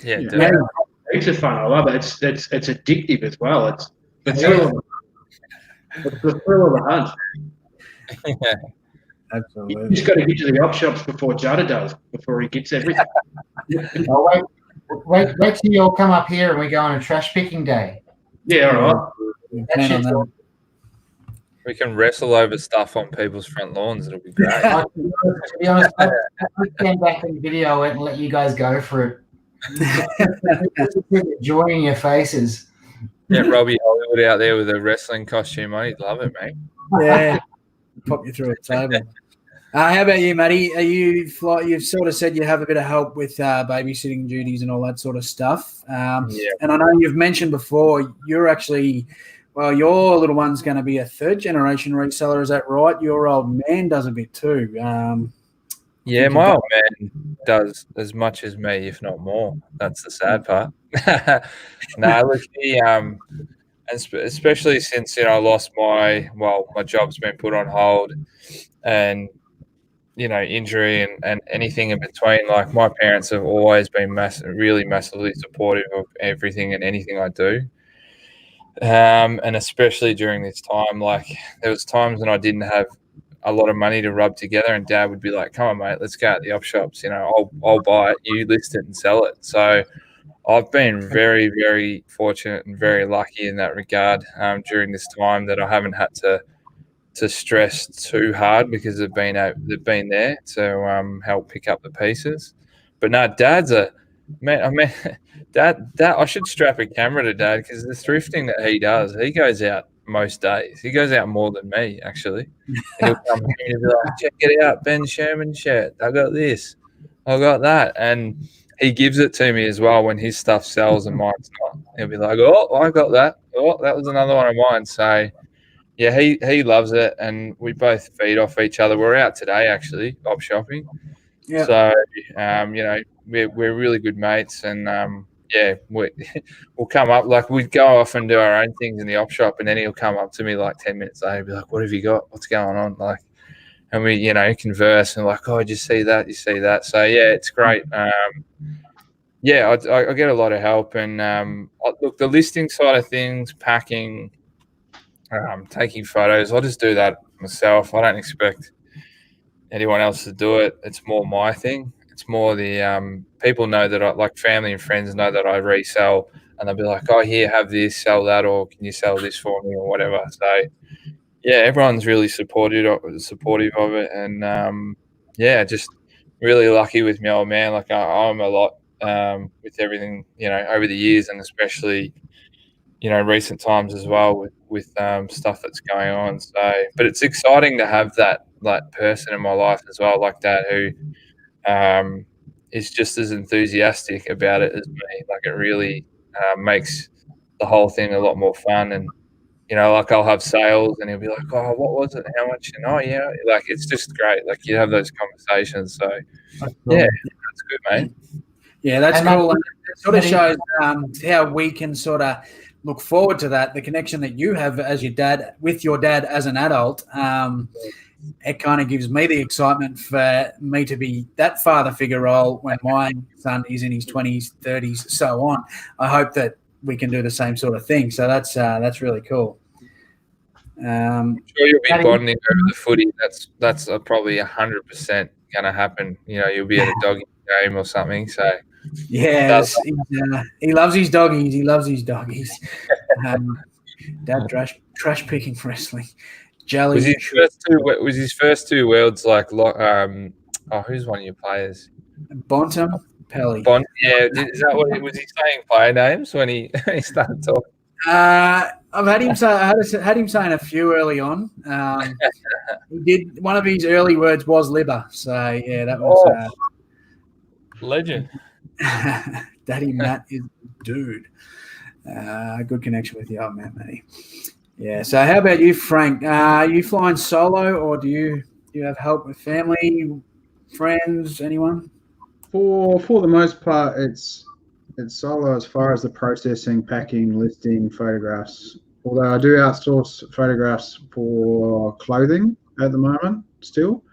Yeah, Yeah. It's a fun. I love it. It's addictive as well. It's the thrill. It's the thrill of the hunt. Yeah. Absolutely. You just got to get to the op shops before Jada does, before he gets everything. Oh, wait till you all come up here and we go on a trash picking day. Yeah, all right. That shit's awesome. We can wrestle over stuff on people's front lawns. It'll be great. To be honest, I stand back in the video. I went and let you guys go for it. Enjoying your faces. Yeah, Robbie Hollywood out there with a wrestling costume on. He'd love it, mate. Yeah, pop you through a table. How about you, Matty? You've sort of said you have a bit of help with babysitting duties and all that sort of stuff. And I know you've mentioned before you're actually, well, your little one's going to be a third generation reseller. Is that right? Your old man does a bit too. Yeah, my old man does as much as me, if not more. That's the sad part. No, look, he, especially since I lost my job's been put on hold, and injury and anything in between. Like, my parents have always been really massively supportive of everything and anything I do. And especially during this time, like, there was times when I didn't have a lot of money to rub together, and Dad would be like, "Come on, mate, let's go at the op shops. I'll buy it. You list it and sell it." So I've been very, very fortunate and very lucky in that regard during this time, that I haven't had to stress too hard, because they've been there to help pick up the pieces. But no, Dad's a man. I mean, Dad, I should strap a camera to Dad, because the thrifting that he does, he goes out most days. He goes out more than me, actually. And he'll come here and be like, "Check it out, Ben Sherman shirt. I got this. I got that." And he gives it to me as well when his stuff sells and mine's not. He'll be like, "Oh, I got that. Oh, that was another one of mine." So yeah, he loves it, and we both feed off each other. We're out today, actually, op shopping. Yeah. So, we're really good mates, and we'll come up, like, we'd go off and do our own things in the op shop, and then he'll come up to me like 10 minutes later and be like, "What have you got? What's going on?" Like, and we, converse and like, "Oh, did you see that? You see that?" So yeah, it's great. I get a lot of help, and look, the listing side of things, packing, taking photos, I'll just do that myself. I don't expect anyone else to do it. It's more my thing. It's more the people know that family and friends know that I resell, and they'll be like, "Oh, here, have this, sell that, or can you sell this for me," or whatever. So yeah, everyone's really supportive of it, and just really lucky with my old man. Like, I'm a lot with everything, over the years, and especially recent times as well with stuff that's going on. So, but it's exciting to have that person in my life as well, like Dad, who is just as enthusiastic about it as me. Like, it really makes the whole thing a lot more fun. And like, I'll have sales, and he'll be like, "Oh, what was it? How much?" And "Oh, yeah," like, it's just great. Like, you have those conversations. So yeah, that's good, mate. Yeah, that's cool. And it sort of shows how we can sort of look forward to that, the connection that you have as your dad with your dad as an adult. it kind of gives me the excitement for me to be that father figure role when my son is in his 20s, 30s, so on. I hope that we can do the same sort of thing. So that's really cool. I'm sure you'll be bonding over the footy. That's probably 100% going to happen. You know, you'll be at a doggy game or something. So yeah, he loves his doggies. He loves his doggies. Dad trash picking for wrestling. Jelly. Was his first two worlds like who's one of your players? Bontham, Pelly. Yeah, is that what was he saying player names when he started talking? I've had him say. I had him saying a few early on. He did. One of his early words was liver. So yeah, that was legend. Daddy Matt is a dude. Good connection with you, old man, Matty. Yeah. So how about you, Frank? Are you flying solo, or do you have help with family, friends, anyone? For the most part, it's solo as far as the processing, packing, listing, photographs. Although I do outsource photographs for clothing at the moment still.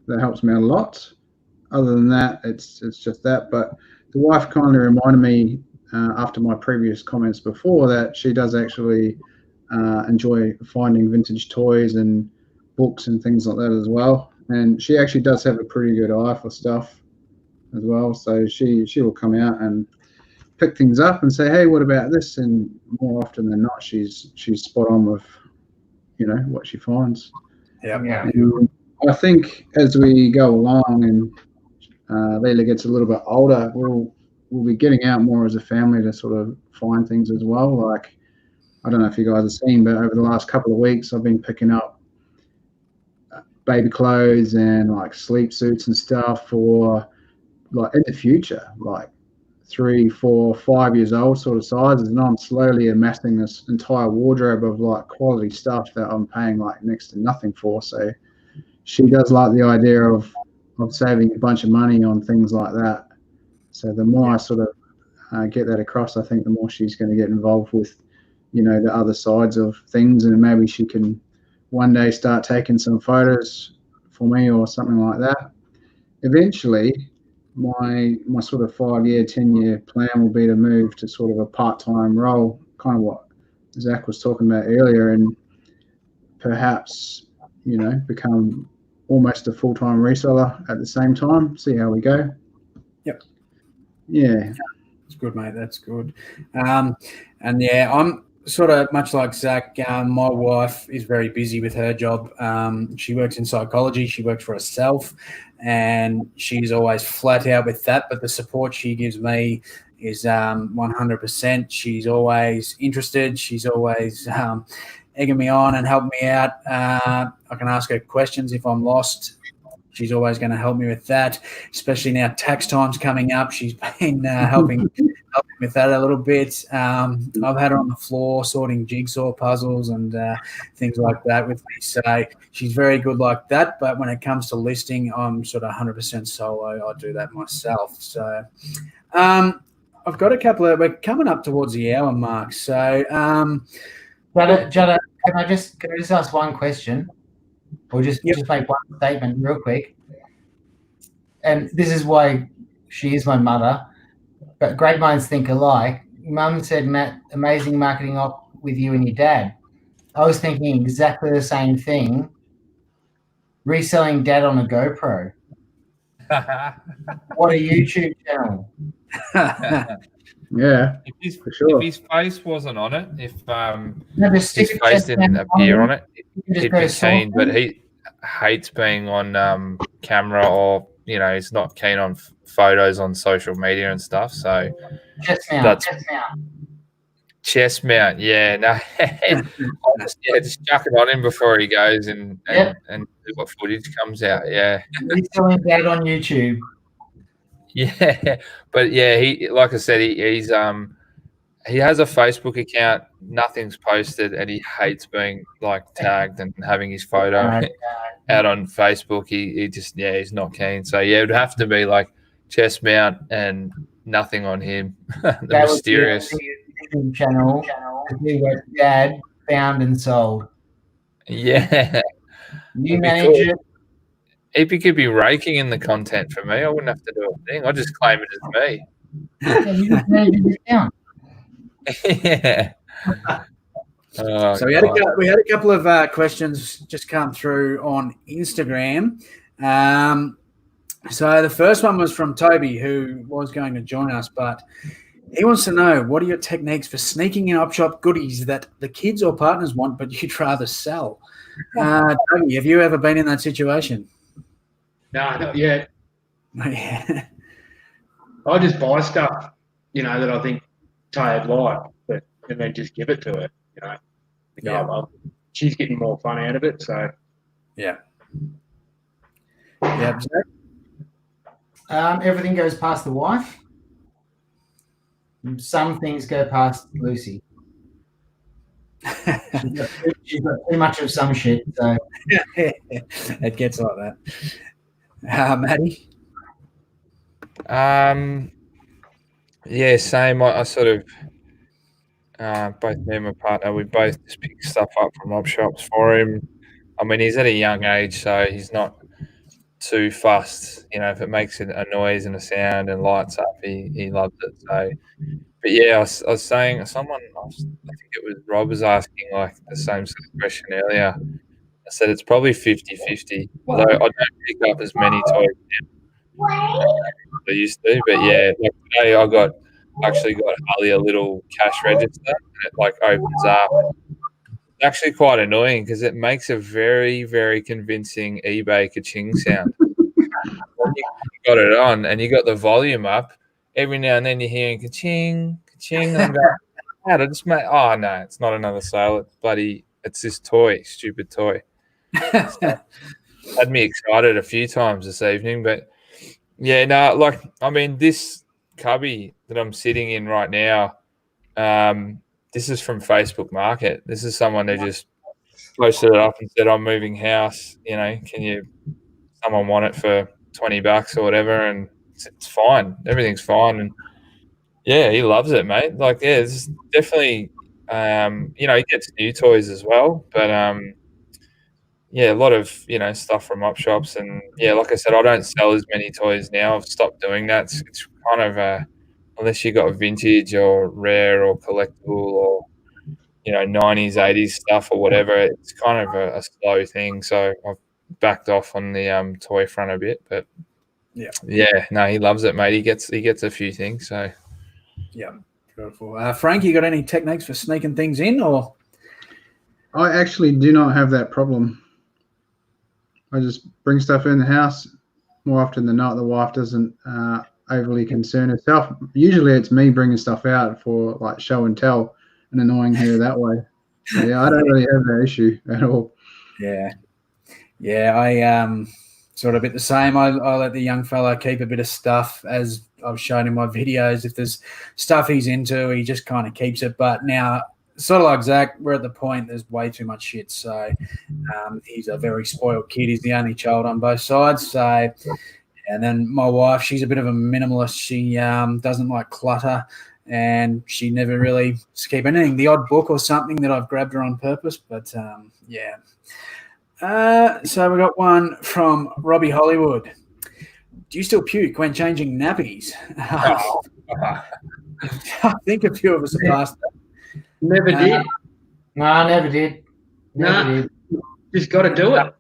That helps me out a lot. Other than that, it's just that. But the wife kindly reminded me after my previous comments before that she does actually enjoy finding vintage toys and books and things like that as well. And she actually does have a pretty good eye for stuff as well. So she will come out and pick things up and say, hey, what about this? And more often than not, she's spot on with, what she finds. Yeah. And I think as we go along and Leila gets a little bit older, we'll be getting out more as a family to sort of find things as well. Like, I don't know if you guys have seen, but over the last couple of weeks, I've been picking up baby clothes and like sleep suits and stuff for like in the future, like 3, 4, 5 years old sort of sizes, and I'm slowly amassing this entire wardrobe of like quality stuff that I'm paying like next to nothing for. So she does like the idea of saving a bunch of money on things like that. So the more I sort of get that across, I think the more she's going to get involved with, the other sides of things, and maybe she can one day start taking some photos for me or something like that. Eventually, my sort of 5-year, 10-year plan will be to move to sort of a part-time role, kind of what Zach was talking about earlier, and perhaps, become almost a full-time reseller at the same time, see how we go. Yep. Yeah. That's good, mate. That's good. And yeah, I'm sort of much like Zach. My wife is very busy with her job. She works in psychology. She works for herself, and she's always flat out with that. But the support she gives me is 100%. She's always interested. She's always egging me on and helping me out. I can ask her questions if I'm lost. She's always going to help me with that, especially now tax time's coming up. She's been helping with that a little bit. I've had her on the floor sorting jigsaw puzzles and things like that with me. So she's very good like that. But when it comes to listing, I'm sort of 100% solo. I do that myself. So I've got a couple of – we're coming up towards the hour mark. So Jada, can I just ask one question? Or just make one statement real quick. And this is why she is my mother, but great minds think alike. Mum said, Matt, amazing marketing op with you and your dad. I was thinking exactly the same thing. Reselling dad on a GoPro. What a YouTube channel. Yeah, for sure. If his face wasn't on it, if his face didn't appear on it, he'd be seen. But he hates being on camera, or he's not keen on photos on social media and stuff. So chest mount. Yeah, no, just chuck it on him before he goes and see what footage comes out. Yeah, Reselling dad on YouTube. Yeah, but yeah, he, like I said, he has a Facebook account. Nothing's posted, and he hates being like tagged and having his photo out on Facebook. He just he's not keen. So yeah, it would have to be like chest mount and nothing on him. The that mysterious YouTube channel. Dad found and sold. Yeah. You It'd be manage cool. it. EP could be raking in the content for me. I wouldn't have to do a thing. I just claim it as me. Yeah, you just manage your account. Yeah. Oh, So we had a couple of questions just come through on Instagram. So the first one was from Toby, who was going to join us, but he wants to know, what are your techniques for sneaking in op shop goodies that the kids or partners want, but you'd rather sell? Toby, have you ever been in that situation? No, not yet. Yeah. I just buy stuff, that I think Tay'd like, and then just give it to her, Think, Yeah. oh, well, she's getting more fun out of it, so. Yeah. Yeah. Everything goes past the wife. Some things go past Lucy. She's got too much of some shit. So It gets like that. Maddie? Yeah, same. I sort of both me and my partner, we both just pick stuff up from op shops for him. I mean, he's at a young age, so he's not too fussed. If it makes a noise and a sound and lights up, he loves it. So, but yeah, I was saying, I think it was Rob was asking like the same sort of question earlier. I said it's probably 50-50, although I don't pick up as many toys now as I used to. But yeah, like today I actually got Harley a little cash register, and it like opens up. It's actually quite annoying because it makes a very, very convincing eBay ka-ching sound. When you got it on and you got the volume up, every now and then you're hearing ka-ching, ka-ching, and I'm going, how did this make? Oh no, it's not another sale. It's this toy, stupid toy. So, had me excited a few times this evening, but yeah, no, like I mean, this cubby that I'm sitting in right now, this is from Facebook Market. This is someone who just posted it up and said, "I'm moving house. Someone want it for $20 or whatever?" And it's fine. Everything's fine, and yeah, he loves it, mate. Like, yeah, it's definitely, he gets new toys as well, but yeah, a lot of stuff from op shops, and yeah, like I said, I don't sell as many toys now. I've stopped doing that. It's kind of unless you got vintage or rare or collectible or 90s, 80s stuff or whatever, it's kind of a slow thing. So I've backed off on the toy front a bit, but yeah, no, he loves it, mate. He gets a few things. So yeah, beautiful. Frank, you got any techniques for sneaking things in, or? I actually do not have that problem. I just bring stuff in the house. More often than not, the wife doesn't overly concern herself. Usually it's me bringing stuff out for like show and tell and annoying her that way. So, yeah, I don't really have that issue at all. Yeah, I sort of a bit the same. I let the young fella keep a bit of stuff, as I've shown in my videos. If there's stuff he's into, he just kind of keeps it. But now, sort of like Zach, we're at the point there's way too much shit. So he's a very spoiled kid. He's the only child on both sides. So, and then my wife, she's a bit of a minimalist. She doesn't like clutter, and she never really keep anything. The odd book or something that I've grabbed her on purpose. But yeah. So we got one from Robbie Hollywood. Do you still puke when changing nappies? I think a few of us have asked that. Never did. No, never did. Never did. Just got to do it.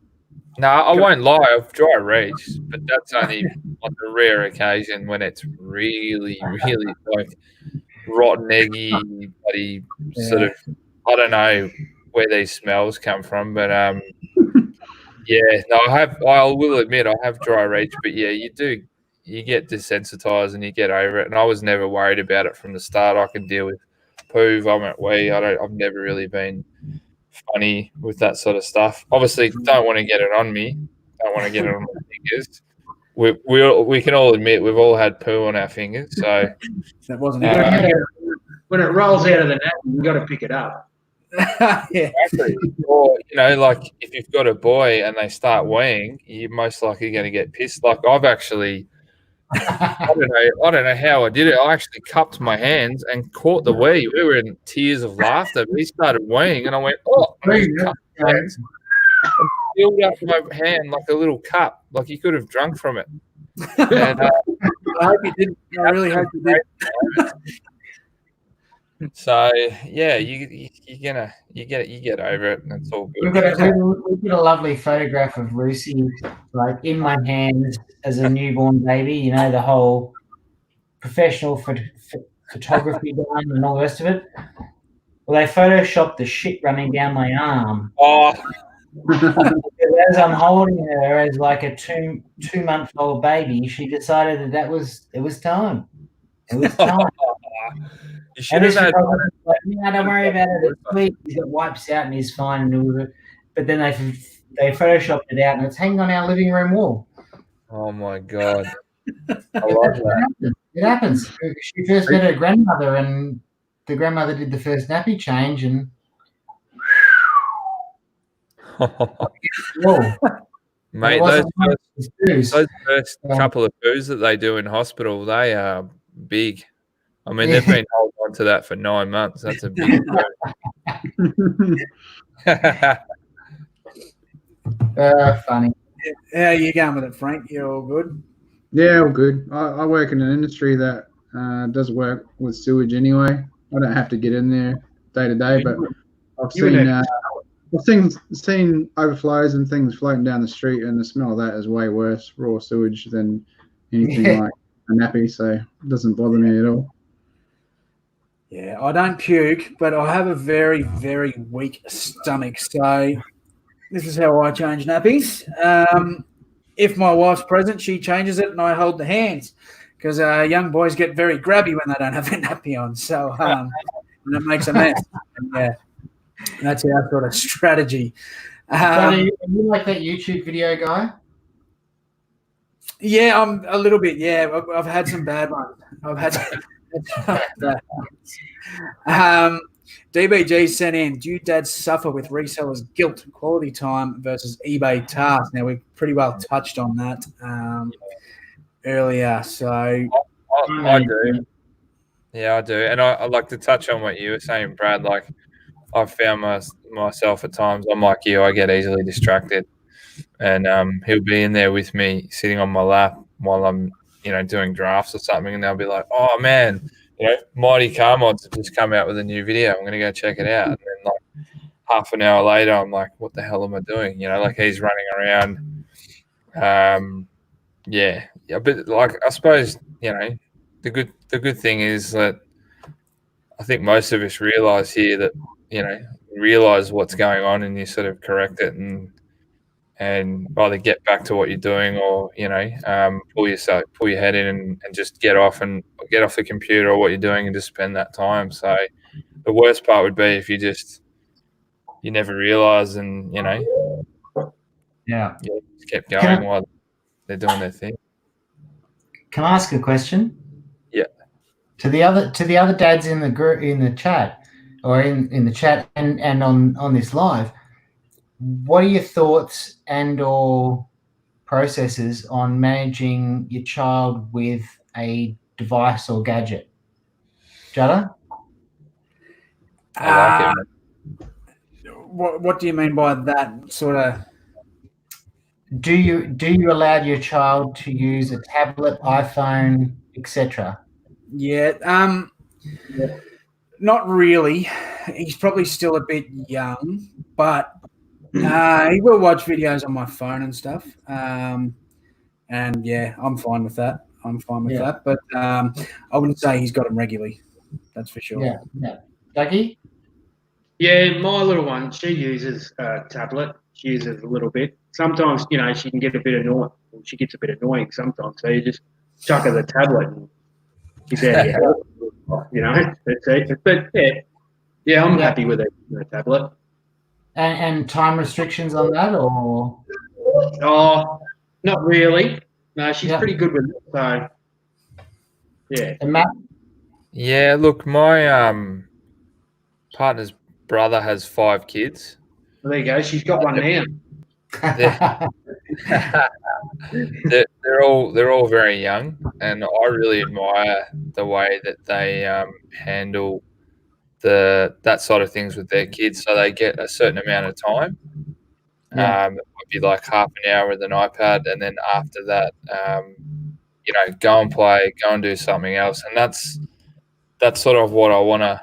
No, I won't lie. I've dry reached, but that's only on a rare occasion when it's really, really like rotten, eggy, bloody sort of. I don't know where these smells come from, but yeah, no, I will admit I have dry reach, but yeah, you get desensitized and you get over it. And I was never worried about it from the start. I can deal with poo, vomit, wee. I've never really been funny with that sort of stuff. Obviously, don't want to get it on me. Don't want to get it on my fingers. We can all admit we've all had poo on our fingers. So that wasn't when it rolls out of the net, you got to pick it up. Yeah. Exactly. Or like if you've got a boy and they start weeing, you're most likely going to get pissed. Like I've actually, I don't know how I did it. I actually cupped my hands and caught the wee. We were in tears of laughter. But he started weeing, and I went, "Oh!" And I cupped my hands. filled up my hand like a little cup, like you could have drunk from it. And I hope you didn't. I really hope you did. so yeah, you get over it, and it's all We've good. got a lovely photograph of Lucy, like in my hands as a newborn baby. You know, the whole professional photography done and all the rest of it. Well, they photoshopped the shit running down my arm. Oh, As I'm holding her as like a 2-month-old baby, she decided that it was time. It was time. you should And have this had. photographer was like, no, don't worry about it. It's sweet. He's got wipes out and he's fine. And but then they photoshopped it out and it's hanging on our living room wall. Oh my god, I love that. It happens. She first met her grandmother, and the grandmother did the first nappy change, and whoa, Mate, it wasn't one of those those first couple of poos that they do in hospital, they are big. I mean, they've been holding on to that for 9 months. That's a big poo. funny. How are you going with it, Frank? You all good? Yeah, all good. I work in an industry that does work with sewage anyway. I don't have to get in there day to day, but I've seen overflows and things floating down the street, and the smell of that is way worse, raw sewage, than anything like a nappy. So it doesn't bother me at all. Yeah, I don't puke, but I have a very, very weak stomach. So this is how I change nappies. If my wife's present, she changes it and I hold the hands, because young boys get very grabby when they don't have a nappy on. So and it makes a mess. And, yeah, that's our sort of strategy. Are you like that YouTube video guy? Yeah, I'm a little bit. Yeah, I've had some bad ones. I've had some bad ones. DBG sent in, do you dads suffer with resellers' guilt, quality time versus eBay tasks? Now, we've pretty well touched on that earlier. So I do. Yeah, I do. And I'd like to touch on what you were saying, Brad. Like, I've found myself at times, I'm like you, I get easily distracted. And he'll be in there with me, sitting on my lap while I'm, doing drafts or something. And they'll be like, oh, man, Mighty Car Mods have just come out with a new video. I'm going to go check it out. And then, like, half an hour later, I'm like, what the hell am I doing? Like, he's running around. Yeah. But, like, I suppose, the good thing is that I think most of us realise here that, realise what's going on, and you sort of correct it and either get back to what you're doing, or pull your head in and just get off the computer or what you're doing and just spend that time. So the worst part would be if you never realize, and Yeah. just kept going while they're doing their thing. Can I ask a question? Yeah. To the other dads in the group, in the chat, or in the chat and on this live, what are your thoughts and or processes on managing your child with a device or gadget? Jada? I like it. what do you mean by that sort of? Do you allow your child to use a tablet, iPhone, etc.? Yeah, not really. He's probably still a bit young, but he will watch videos on my phone and stuff. And yeah, I'm fine with that. That. But I wouldn't say he's got them regularly. That's for sure. Yeah. Dougie? Yeah, my little one, she uses a tablet. She uses a little bit. Sometimes, she can get a bit annoying. She gets a bit annoying sometimes. So you just chuck her the tablet and she's out of your house. That's it. But yeah, I'm happy with it, the tablet. And time restrictions on that, or? Oh, not really. No, she's pretty good with it. So, yeah. And Matt? Yeah, look, my partner's brother has 5 kids. Well, there you go. She's got one now. They're all very young, and I really admire the way that they handle that side of things with their kids, so they get a certain amount of time. It might be like half an hour with an iPad, and then after that, go and play, go and do something else. And that's sort of what I want to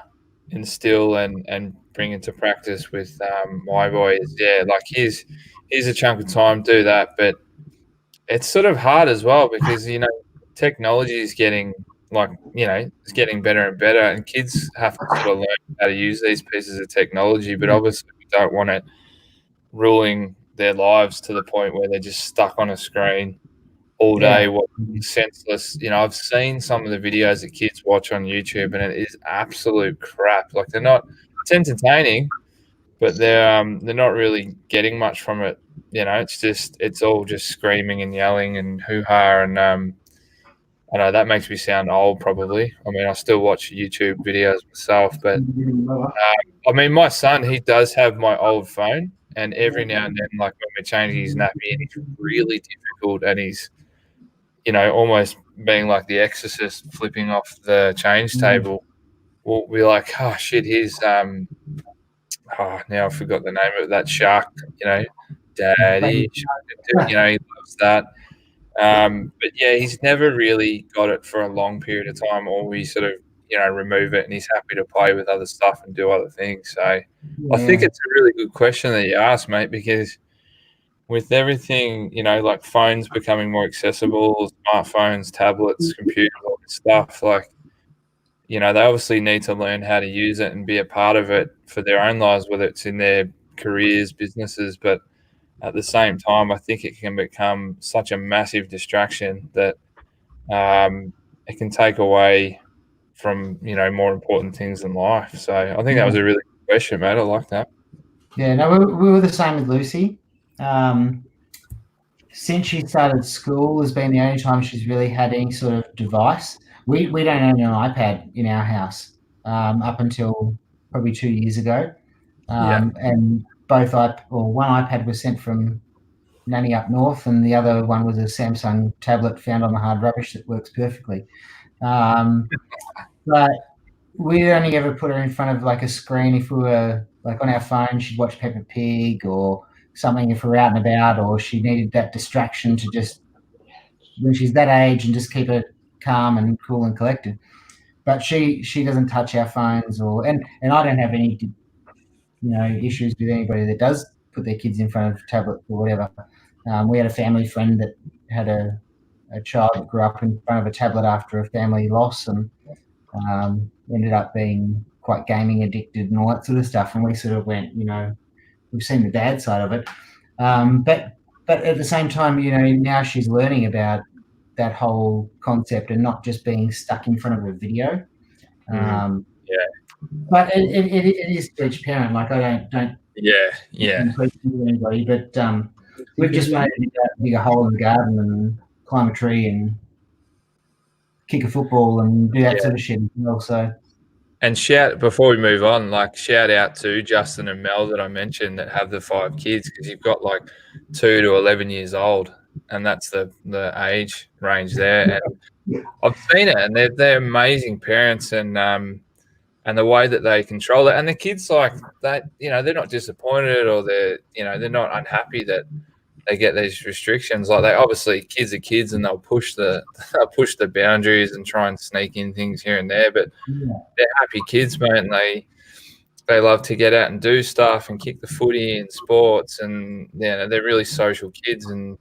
instill and bring into practice with my boys. Yeah, like here's a chunk of time, do that, but it's sort of hard as well because technology is getting it's getting better and better, and kids have to sort of learn how to use these pieces of technology. But obviously, we don't want it ruling their lives to the point where they're just stuck on a screen all day, watching senseless. I've seen some of the videos that kids watch on YouTube, and it is absolute crap. Like it's entertaining, but they're not really getting much from it. It's all just screaming and yelling and hoo-ha, and I know that makes me sound old probably. I mean, I still watch YouTube videos myself, but I mean, my son, he does have my old phone, and every now and then, like when we're changing his nappy and he's really difficult and he's almost being like the exorcist flipping off the change table, we'll be like, oh shit, here's now I forgot the name of that shark, daddy shark, he loves that. But yeah, he's never really got it for a long period of time, or we sort of remove it and he's happy to play with other stuff and do other things. So I think it's a really good question that you asked, mate, because with everything, like phones becoming more accessible, smartphones, tablets, computers, all this stuff, like, they obviously need to learn how to use it and be a part of it for their own lives, whether it's in their careers, businesses. But at the same time, I think it can become such a massive distraction that it can take away from, more important things in life. So I think that was a really good question, mate. I like that. Yeah, no, we were the same with Lucy. Since she started school has been the only time she's really had any sort of device. We don't own an iPad in our house up until probably 2 years ago. And one iPad was sent from Nanny up north, and the other one was a Samsung tablet found on the hard rubbish that works perfectly. But we only ever put her in front of like a screen if we were like on our phone. She'd watch Peppa Pig or something if we're out and about, or she needed that distraction to just when she's that age and just keep her calm and cool and collected. But she doesn't touch our phones, and I don't have any issues with anybody that does put their kids in front of tablets or whatever. We had a family friend that had a child that grew up in front of a tablet after a family loss, and ended up being quite gaming addicted and all that sort of stuff. And we sort of went, we've seen the bad side of it. But at the same time, now she's learning about that whole concept and not just being stuck in front of a video. But it is to each parent. Like I don't anybody, but we've just wanted to dig a hole in the garden and climb a tree and kick a football and do that sort of shit as well. So. And before we move on, shout out to Justin and Mel that I mentioned that have the 5 kids, because you've got 2 to 11 years old, and that's the age range there. And I've seen it, and they're amazing parents, and the way that they control it, and the kids that, they're not disappointed, or they're not unhappy that they get these restrictions. Like, they obviously, kids are kids, and they'll push the boundaries and try and sneak in things here and there. But they're happy kids, mate, and they love to get out and do stuff and kick the footy and sports, and they're really social kids. And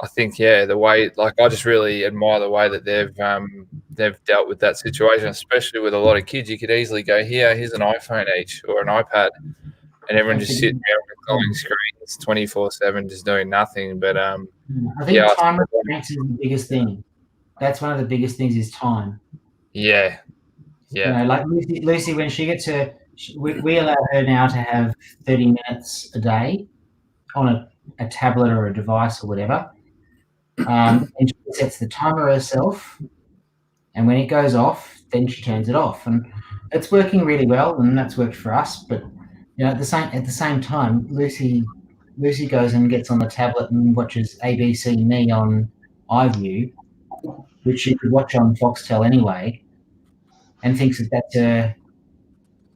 I think the way, I just really admire the way that they've dealt with that situation, especially with a lot of kids. You could easily go, here's an iPhone each or an iPad, and everyone just sitting there on screens 24/7, just doing nothing. But I think time restraints is the biggest thing. That's one of the biggest things is time. Yeah. Like Lucy, when she gets we allow her now to have 30 minutes a day on a tablet or a device or whatever. And she sets the timer herself, and when it goes off, then she turns it off, and it's working really well, and that's worked for us. But at the same time, Lucy goes and gets on the tablet and watches ABC Me on iView, which she could watch on Foxtel anyway, and thinks that that's her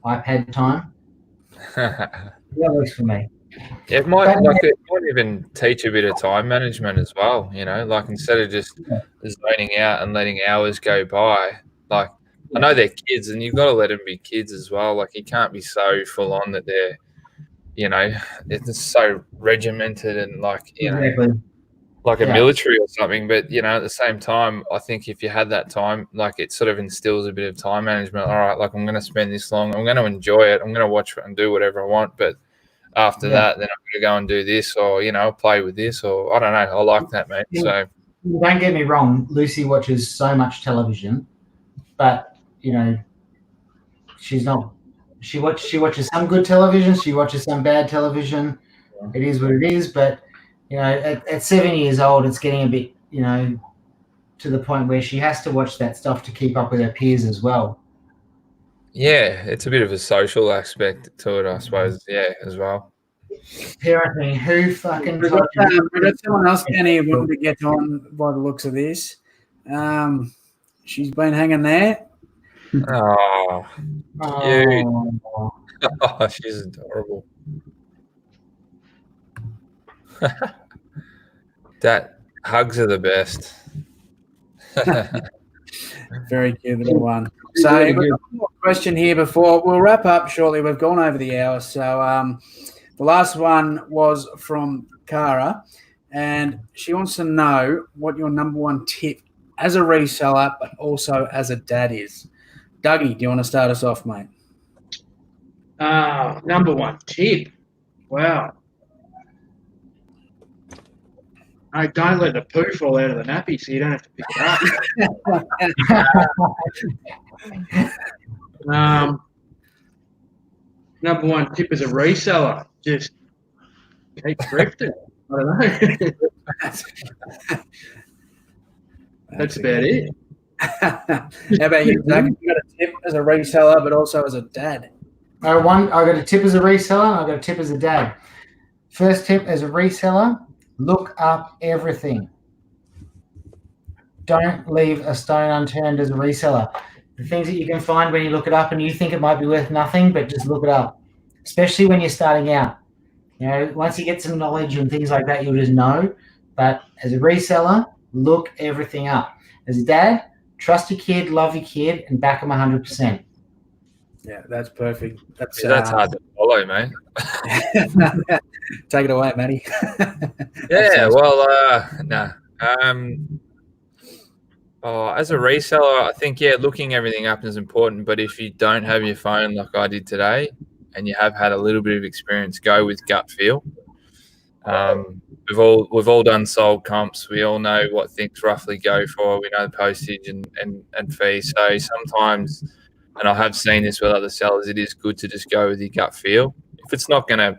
iPad time. That works for me. Yeah, it might even teach a bit of time management as well. Like instead of just zoning out and letting hours go by. Like I know they're kids, and you've got to let them be kids as well. Like you can't be so full on that they're, it's so regimented and like like a military or something. But at the same time, I think if you had that time, like it sort of instills a bit of time management. All right, like I'm going to spend this long. I'm going to enjoy it. I'm going to watch and do whatever I want, but after that, then I'm going to go and do this or, play with this or I don't know. I like that, mate. So don't get me wrong. Lucy watches so much television, but, she's not. She watches some good television. She watches some bad television. It is what it is. But, at 7 years old, it's getting a bit, to the point where she has to watch that stuff to keep up with her peers as well. Yeah, it's a bit of a social aspect to it, I suppose. Yeah, as well. Parenting, who fucking we've got someone else down here wanting to get on by the looks of this. She's been hanging there. Oh, cute. Oh, she's adorable. That hugs are the best. Very cute little one. So we've got one more question here before we'll wrap up shortly. We've gone over the hour. So the last one was from Cara, and she wants to know what your number one tip as a reseller, but also as a dad is. Dougie, do you want to start us off, mate? Number one tip. Wow. Hey, don't let the poo fall out of the nappy so you don't have to pick it up. Number one tip as a reseller, just keep thrifting. I don't know. That's about it. How about you, Zach? You got a tip as a reseller, but also as a dad? I got a tip as a reseller. I got a tip as a dad. First tip as a reseller: look up everything. Don't leave a stone unturned as a reseller. The things that you can find when you look it up and you think it might be worth nothing, but just look it up. Especially when you're starting out. Once you get some knowledge and things like that, you'll just know. But as a reseller, look everything up. As a dad, trust your kid, love your kid, and back them 100%. Yeah, that's perfect. That's hard to follow, mate. Take it away, Matty. Yeah, well, no. As a reseller, I think, looking everything up is important. But if you don't have your phone like I did today and you have had a little bit of experience, go with gut feel. We've all done sold comps. We all know what things roughly go for. We know the postage and fees. So sometimes, and I have seen this with other sellers, it is good to just go with your gut feel. If it's not going to,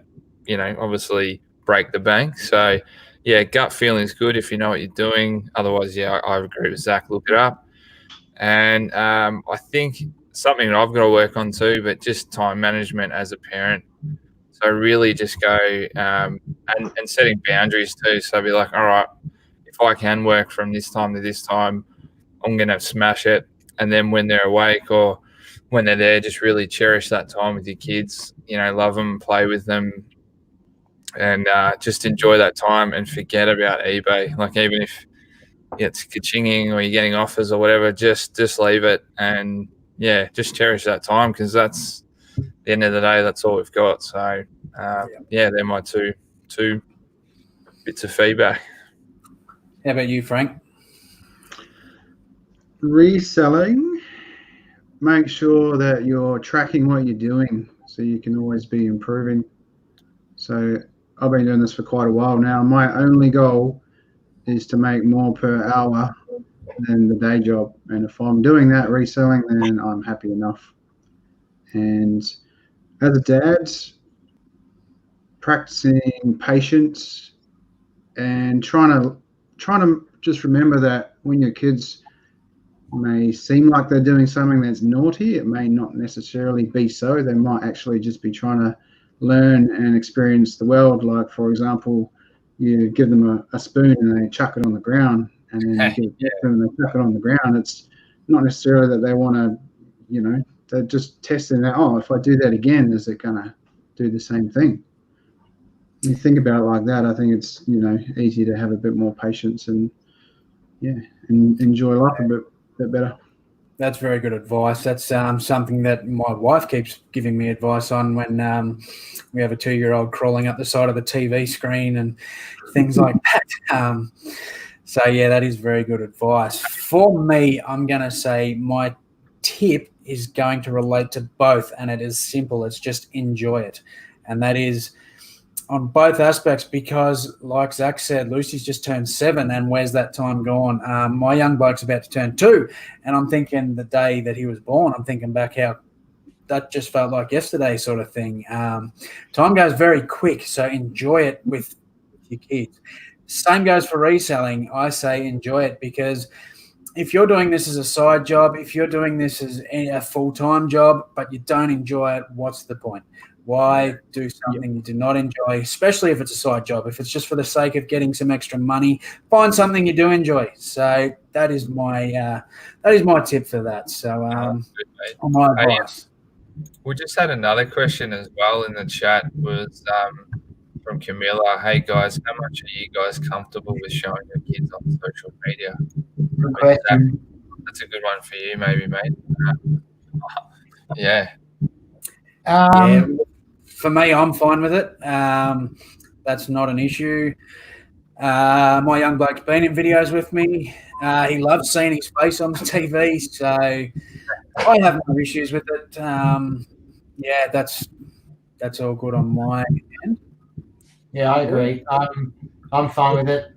obviously break the bank. So, gut feeling is good if you know what you're doing. Otherwise, I agree with Zach. Look it up. And I think something that I've got to work on too, but just time management as a parent. So really just go and setting boundaries too. So be like, all right, if I can work from this time to this time, I'm going to smash it. And then when they're awake or when they're there, just really cherish that time with your kids, love them, play with them, and just enjoy that time and forget about eBay. Like even if it's ka-chinging or you're getting offers or whatever, just leave it and just cherish that time because that's the end of the day. That's all we've got. So they're my two bits of feedback. How about you, Frank? Reselling, make sure that you're tracking what you're doing so you can always be improving. So I've been doing this for quite a while now. My only goal is to make more per hour than the day job. And if I'm doing that reselling, then I'm happy enough. And as a dad, practicing patience and trying to just remember that when your kids may seem like they're doing something that's naughty, it may not necessarily be so. They might actually just be trying to learn and experience the world. Like, for example, you give them a spoon and they chuck it on the ground, and then you give them and they chuck it on the ground. It's not necessarily that they want to, they're just testing that, if I do that again, is it going to do the same thing? you think about it like that, I think it's easy to have a bit more patience and enjoy life a bit better. That's very good advice. That's something that my wife keeps giving me advice on when we have a 2-year-old crawling up the side of the TV screen and things like that. So, yeah, that is very good advice. For me, I'm going to say my tip is going to relate to both, and it is simple. It's just enjoy it. And that is on both aspects because, like Zach said, Lucy's just turned 7, and where's that time gone? My young bloke's about to turn 2, and I'm thinking the day that he was born, I'm thinking back how that just felt like yesterday sort of thing. Time goes very quick, so enjoy it with your kids. Same goes for reselling. I say enjoy it because if you're doing this as a side job, if you're doing this as a full-time job, but you don't enjoy it, what's the point? Why do something you do not enjoy, especially if it's a side job? If it's just for the sake of getting some extra money, find something you do enjoy. So that is my tip for that. So on my advice. We just had another question as well in the chat. Was from Camilla. Hey guys, how much are you guys comfortable with showing your kids on social media? Good question. That's a good one for you, maybe, mate. Yeah. Yeah, for me, I'm fine with it. That's not an issue. My young bloke's been in videos with me. He loves seeing his face on the TV, so I have no issues with it. Yeah, that's all good on my end. Yeah, I agree. I'm fine with it.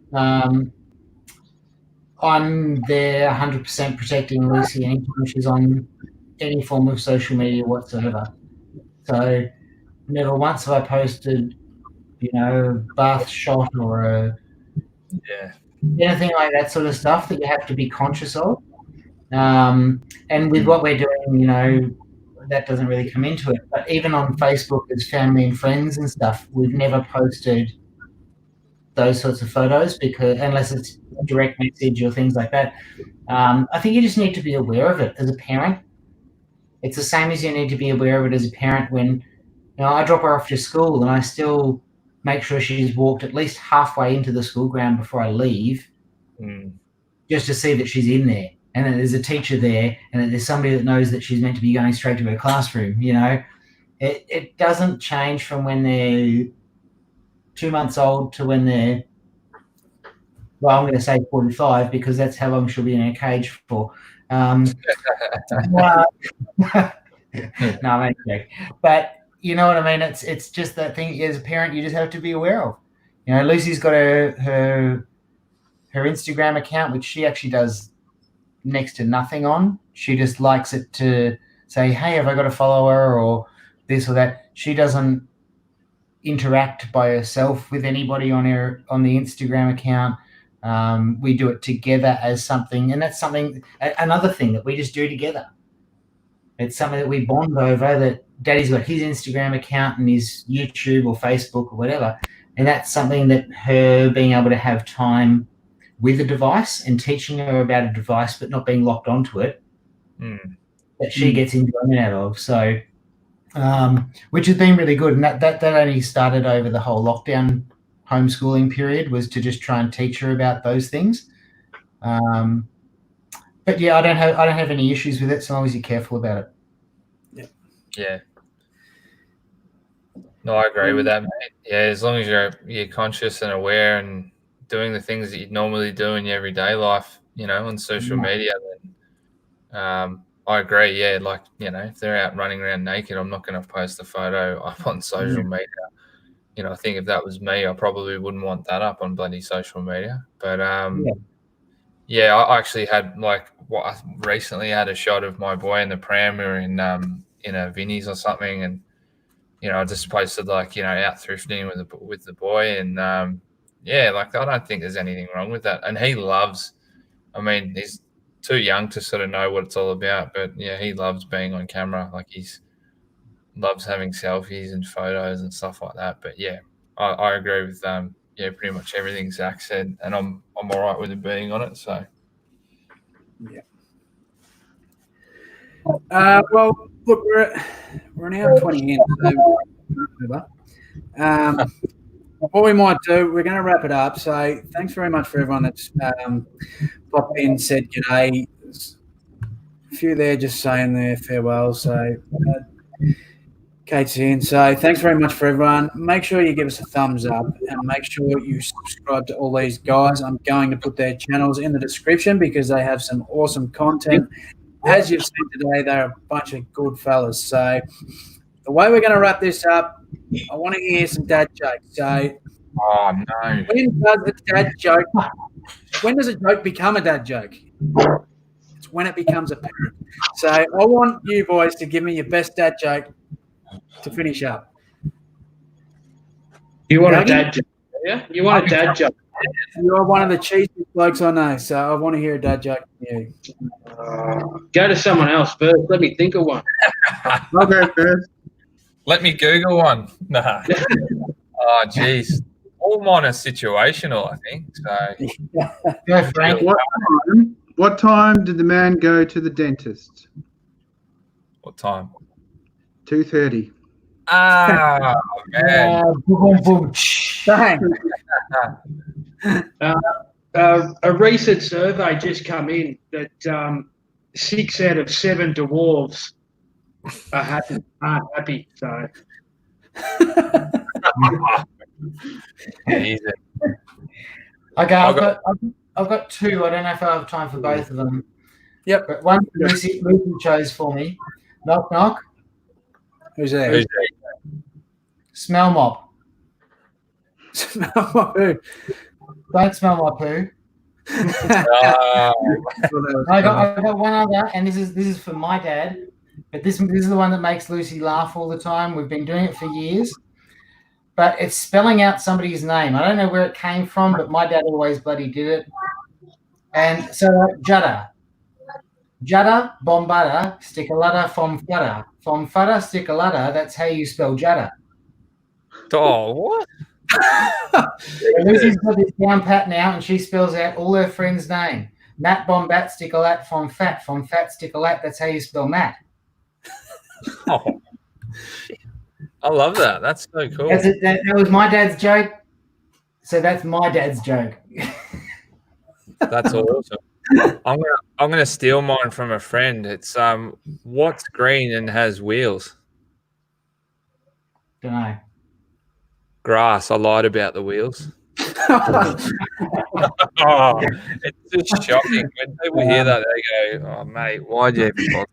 I'm there 100% protecting Lucy anytime she's on any form of social media whatsoever. So never once have I posted, a bath shot or anything like that sort of stuff that you have to be conscious of. And with what we're doing, that doesn't really come into it. But even on Facebook as family and friends and stuff, we've never posted those sorts of photos because unless it's a direct message or things like that. I think you just need to be aware of it as a parent. It's the same as you need to be aware of it as a parent when I drop her off to school and I still make sure she's walked at least halfway into the school ground before I leave, just to see that she's in there and that there's a teacher there and that there's somebody that knows that she's meant to be going straight to her classroom. It doesn't change from when they're 2 months old to when they're, well, I'm going to say 45 because that's how long she'll be in a cage for. No, I'm joking. But you know what I mean? It's just that thing as a parent you just have to be aware of. Lucy's got her Instagram account, which she actually does next to nothing on. She just likes it to say, hey, have I got a follower or this or that. She doesn't interact by herself with anybody on the Instagram account. We do it together as something, and that's another thing that we just do together. It's something that we bond over, that Daddy's got his Instagram account and his YouTube or Facebook or whatever, and that's something that her being able to have time with a device and teaching her about a device but not being locked onto it, that she gets enjoyment out of. So which has been really good, and that only started over the whole lockdown homeschooling period, was to just try and teach her about those things. But yeah, I don't have any issues with it so long as you're careful about it. Yeah. No, I agree with that, mate. Yeah, as long as you're conscious and aware and doing the things that you'd normally do in your everyday life, on social media, then I agree. Yeah, like, if they're out running around naked, I'm not going to post a photo up on social media. I think if that was me, I probably wouldn't want that up on bloody social media. But yeah, I actually had I recently had a shot of my boy in the pram. We were in a Vinnie's or something, and I just posted out thrifting with the boy, and I don't think there's anything wrong with that. And he loves. I mean, he's too young to sort of know what it's all about, but yeah, he loves being on camera. Like loves having selfies and photos and stuff like that. But yeah, I agree with pretty much everything Zach said, and I'm all right with him being on it. So yeah. Well, look, we're an hour 20 in. So, what we might do, we're going to wrap it up. So thanks very much for everyone that's popped in, said g'day. There's a few there just saying their farewell. So Kate's in. So thanks very much for everyone. Make sure you give us a thumbs up and make sure you subscribe to all these guys. I'm going to put their channels in the description because they have some awesome content. As you've seen today, they're a bunch of good fellas. So the way we're going to wrap this up, I want to hear some dad jokes. So, Oh, no. when does a joke become a dad joke? It's when it becomes a parent. So I want you boys to give me your best dad joke to finish up. You want a dad joke? Yeah, you want a dad joke? You're one of the cheesiest blokes I know, so I want to hear a dad joke from you. Go to someone else first. Let me think of one. I'll go first. Let me Google one. Nah. Oh, geez. All mine are situational, I think. So, Go, Frank. What time did the man go to the dentist? what time? 2:30. Ah, man. Boom, boom. Bang. A recent survey just come in that 6 out of 7 dwarves are happy. So Easy. Okay, I've got two. I don't know if I have time for both of them. Yep. But one Lucy chose for me. Knock, knock. Who's there? Who's Smell mop. Who? Don't smell my poo. there? I got one other, and this is for my dad. But this is the one that makes Lucy laugh all the time. We've been doing it for years. But it's spelling out somebody's name. I don't know where it came from, but my dad always bloody did it. And so, Judda. Judda, bombada, stickalada, fomfada. Fomfada, stickalada, that's how you spell Judda. Oh, what? Lucy's got this down pat now, and she spells out all her friends' name. Matt, bombat, stickalat, fomfat, stickalat, that's how you spell Matt. Oh, I love that. That's so cool. That was my dad's joke. So that's my dad's joke. That's awesome. I'm gonna steal mine from a friend. It's what's green and has wheels? Don't know. Grass. I lied about the wheels. Oh, it's just shocking when people hear that. They go, "Oh, mate, why'd you even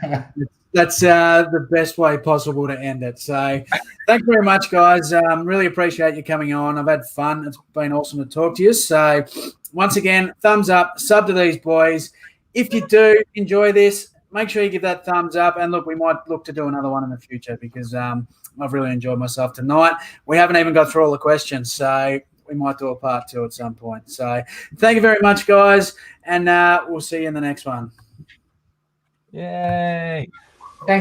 bother?" That's the best way possible to end it. So thanks very much, guys. Really appreciate you coming on. I've had fun. It's been awesome to talk to you. So once again, thumbs up, sub to these boys. If you do enjoy this, make sure you give that thumbs up. And look, we might look to do another one in the future because I've really enjoyed myself tonight. We haven't even got through all the questions, so we might do a part 2 at some point. So thank you very much, guys, and we'll see you in the next one. Yay!